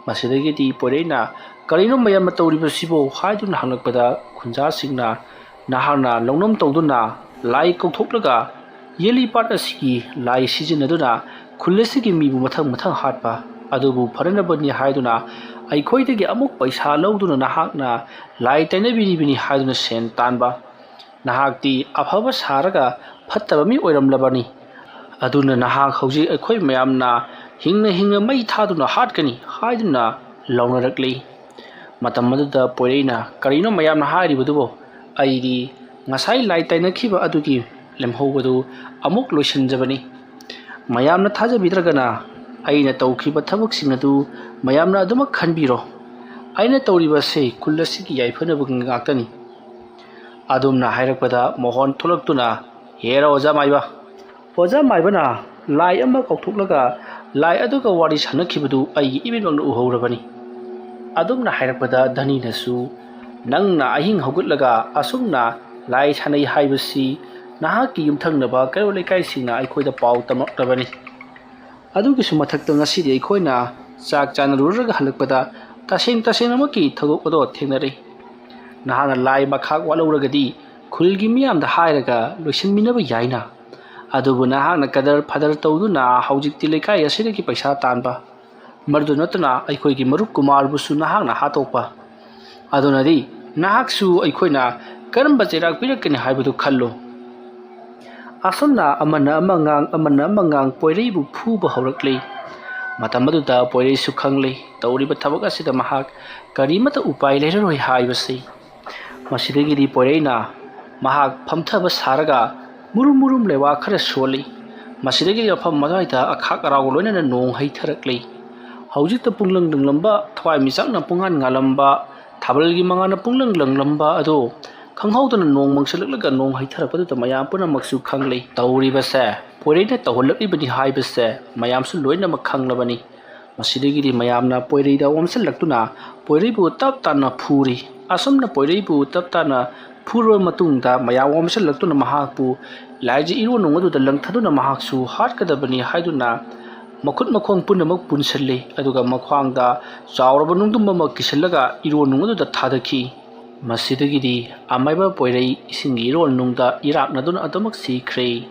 ꯃꯁꯤꯗꯒꯤꯗꯤ ꯄꯣꯏꯔꯩꯅ, "ꯀꯔꯤꯅꯣ ꯃꯌꯥꯝꯅ ꯇꯧꯔꯤꯕꯁꯤꯕꯣ?" ꯍꯥꯏꯗꯨꯅ ꯍꯪꯂꯛꯄꯗ ꯈꯨꯟꯖꯥꯁꯤꯡꯅ, "ꯅꯍꯥꯛꯅ ꯂꯧꯅꯝ ꯇꯧꯗꯨꯅ ꯂꯥꯏ ꯀꯧꯊꯣꯛꯂꯒ ꯌꯦꯜꯂꯤꯄꯥꯠ ꯑꯁꯤꯒꯤ ꯂꯥꯏ ꯁꯤꯖꯤꯟꯅꯗꯨꯅ ꯈꯨꯜ ꯑꯁꯤꯒꯤ ꯃꯤꯕꯨ ꯃꯊꯪ ꯍꯥꯠꯄ, ꯑꯗꯨꯕꯨ ꯐꯅꯅꯕꯅꯤ ꯍꯥꯏꯗꯨꯅ ꯑꯩꯈꯣꯏꯗꯒꯤ ꯑꯃꯨꯛ ꯄꯩꯁꯥ ꯂꯧꯗꯨꯅ ꯅꯍꯥꯛꯅ ꯂꯥꯏ ꯇꯩꯅꯕꯤꯔꯤꯕꯅꯤ ꯍꯥꯏꯗꯨꯅ ꯁꯦꯟ तानबा। नहाक्ति अफब सारगा फत्तब मी ओइरमलबनी। अदुना नहाक हौजी अखोइ मयामना हिंग मई थादुना हाटकनी हाइदुना लौनरक्ली। मतम मदुदा पोइरेना करिनो मयामना हारिबदुबो अइदी ngasai lai tainakhiba adugi lemhobadu amuk loisinjabani। मयामना थाजबिद्रगना अइना तौखिबा थबकसिंग अदु मयामना अदुमक खनबिरो। अइना तौरिबसे कुल्लसिगी याइफनबगि गाक्तनी। अदुमना हाइरकपदा मोहन थोलक्तुना हेरा ओजा माइबा। ओजा माइबना लाई अमा कौथोक्लगा लाई अदुगा वारी सानखिबदु अइगी इबिनमगना उहौरबनी। अदुमना हाइरकपदा धनीनसु नंगना अहिंग हौगुटलगा असुमना लाई सानै हाइबसी नहाकी युमथंगनबा करो लेकाइसिंगना अइखोइदा पाउ तमक्लबनी। अदुगिसु मथक्ता ngasidi अइखोइना चाक चानरुरगा हलकपदा तसेंगमकी थगोक अदो थेंगनरे। नहाना लाई मखाक वालौरगदी खुलगी मियामदा हाइरगा लोइसिनमिनबा याइना। अदुबु नहाना कदर फदर तौदुना हौजिक्ति लेकाइ असिदगी पैसा तानबा। मर्दु नतना अइखोइगी मरुप कुमारबुसु नहाना हातोकपा। अदुनदी नहाकसु अइखोइना करम्बा चेराक पिरकनी हाइबदु खल्लो। असुमना अमना अमंगांग पोइरैबु फुबा हौरक्ले। मतमदुदा पोइरैसु खंगले तौरिबा थबक असिदा महाक करिमता उपाय लेररोइ हाइबसै। मसिदगिदी पोइरैना महाक फमथबा सारगा मुरुम लेवा खरा सोली। मसिदगिदी अफम मदाइदा अखाक अराव लोइनना नोंग हैथरक्ले। हौजिकता पुंगलंग दंगलंबा थवाइ मिचाकना पुंगान ngalamba थाबलगी मंगाना पुंगलंग लंगलंबा अदो खंगहौदना नोंग मंगसलकलगा नोंग हैथरपदुदा मयाम पुनमकसु खंगले। तौरिबसे पोइरैना तौहलक्लिबनी हाइबसे मयामसु लोइनमक खंगलबनी। मसिदगिदी मयामना पोइरैदा ओमसलक्तुना पोइरैबु तप ताना फुरी। असुमना पोइरैबु तप ताना फुरबा मतुंगदा मयाम ओमसलक्तुना महाकपु लाइजी इरो नोंगदुदा लंगथदुना महाकसु हाटकदबनी हाइदुना मखुत मखोंग पुनमक पुनसल्ले। अदुगा मख्वांगदा चावरबा नुंगदुमबमक किसलगा इरो नोंगदुदा थादखी। मसिदगिदी अमाइबा पोइरै इसिंगी इरोल नुंगदा इराकनदुना अदमक सिख्रे।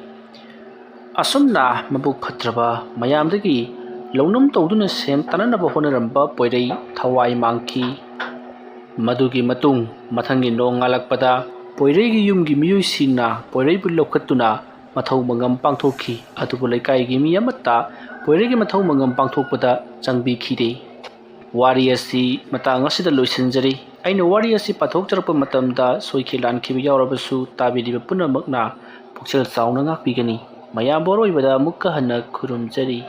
असुमना मबुक फत्रबा मयामदगी ꯂꯧꯅꯝ ꯇꯧꯗꯨꯅ ꯁꯦꯟ ꯇꯥꯟꯅꯅꯕ ꯍꯣꯠꯅꯔꯝꯕ ꯄꯣꯏꯔꯩ ꯊꯋꯥꯏ ꯃꯥꯡꯈꯤ꯫ ꯃꯗꯨꯒꯤ ꯃꯇꯨꯡ ꯃꯊꯪꯒꯤ ꯅꯣꯡ ꯉꯥꯜꯂꯛꯄꯗ ꯄꯣꯏꯔꯩꯒꯤ ꯌꯨꯝꯒꯤ ꯃꯤꯑꯣꯏꯁꯤꯡꯅ ꯄꯣꯏꯔꯩꯕꯨ ꯂꯧꯈꯠꯇꯨꯅ ꯃꯊꯧ ꯃꯉꯝ ꯄꯥꯡꯊꯣꯛꯈꯤ, ꯑꯗꯨꯕꯨ ꯂꯩꯀꯥꯏꯒꯤ ꯃꯤ ꯑꯃꯠꯇ ꯄꯣꯏꯔꯩꯒꯤ ꯃꯊꯧ ꯃꯉꯝ ꯄꯥꯡꯊꯣꯛꯄꯗ ꯆꯪꯕꯤꯈꯤꯗꯦ꯫ ꯋꯥꯔꯤ ꯑꯁꯤ ꯃꯇꯥꯡ ꯑꯁꯤꯗ ꯂꯣꯏꯁꯤꯟꯖꯔꯤ꯫ ꯑꯩꯅ ꯋꯥꯔꯤ ꯑꯁꯤ ꯄꯥꯊꯣꯛꯆꯔꯛꯄ ꯃꯇꯝꯗ ꯁꯣꯏꯈꯤ ꯂꯥꯟꯈꯤꯕ ꯌꯥꯎꯔꯕꯁꯨ ꯇꯥꯕꯤꯔꯤꯕ ꯄꯨꯝꯅꯃꯛꯅ ꯄꯨꯛꯆꯦꯜ ꯆꯥꯎꯅ ꯉꯥꯛꯄꯤꯒꯅꯤ꯫ ꯃꯌꯥꯝꯕꯨ ꯑꯔꯣꯏꯕꯗ ꯑꯃꯨꯛꯀ ꯍꯟꯅ ꯈꯨꯔꯨꯝꯖꯔꯤ꯫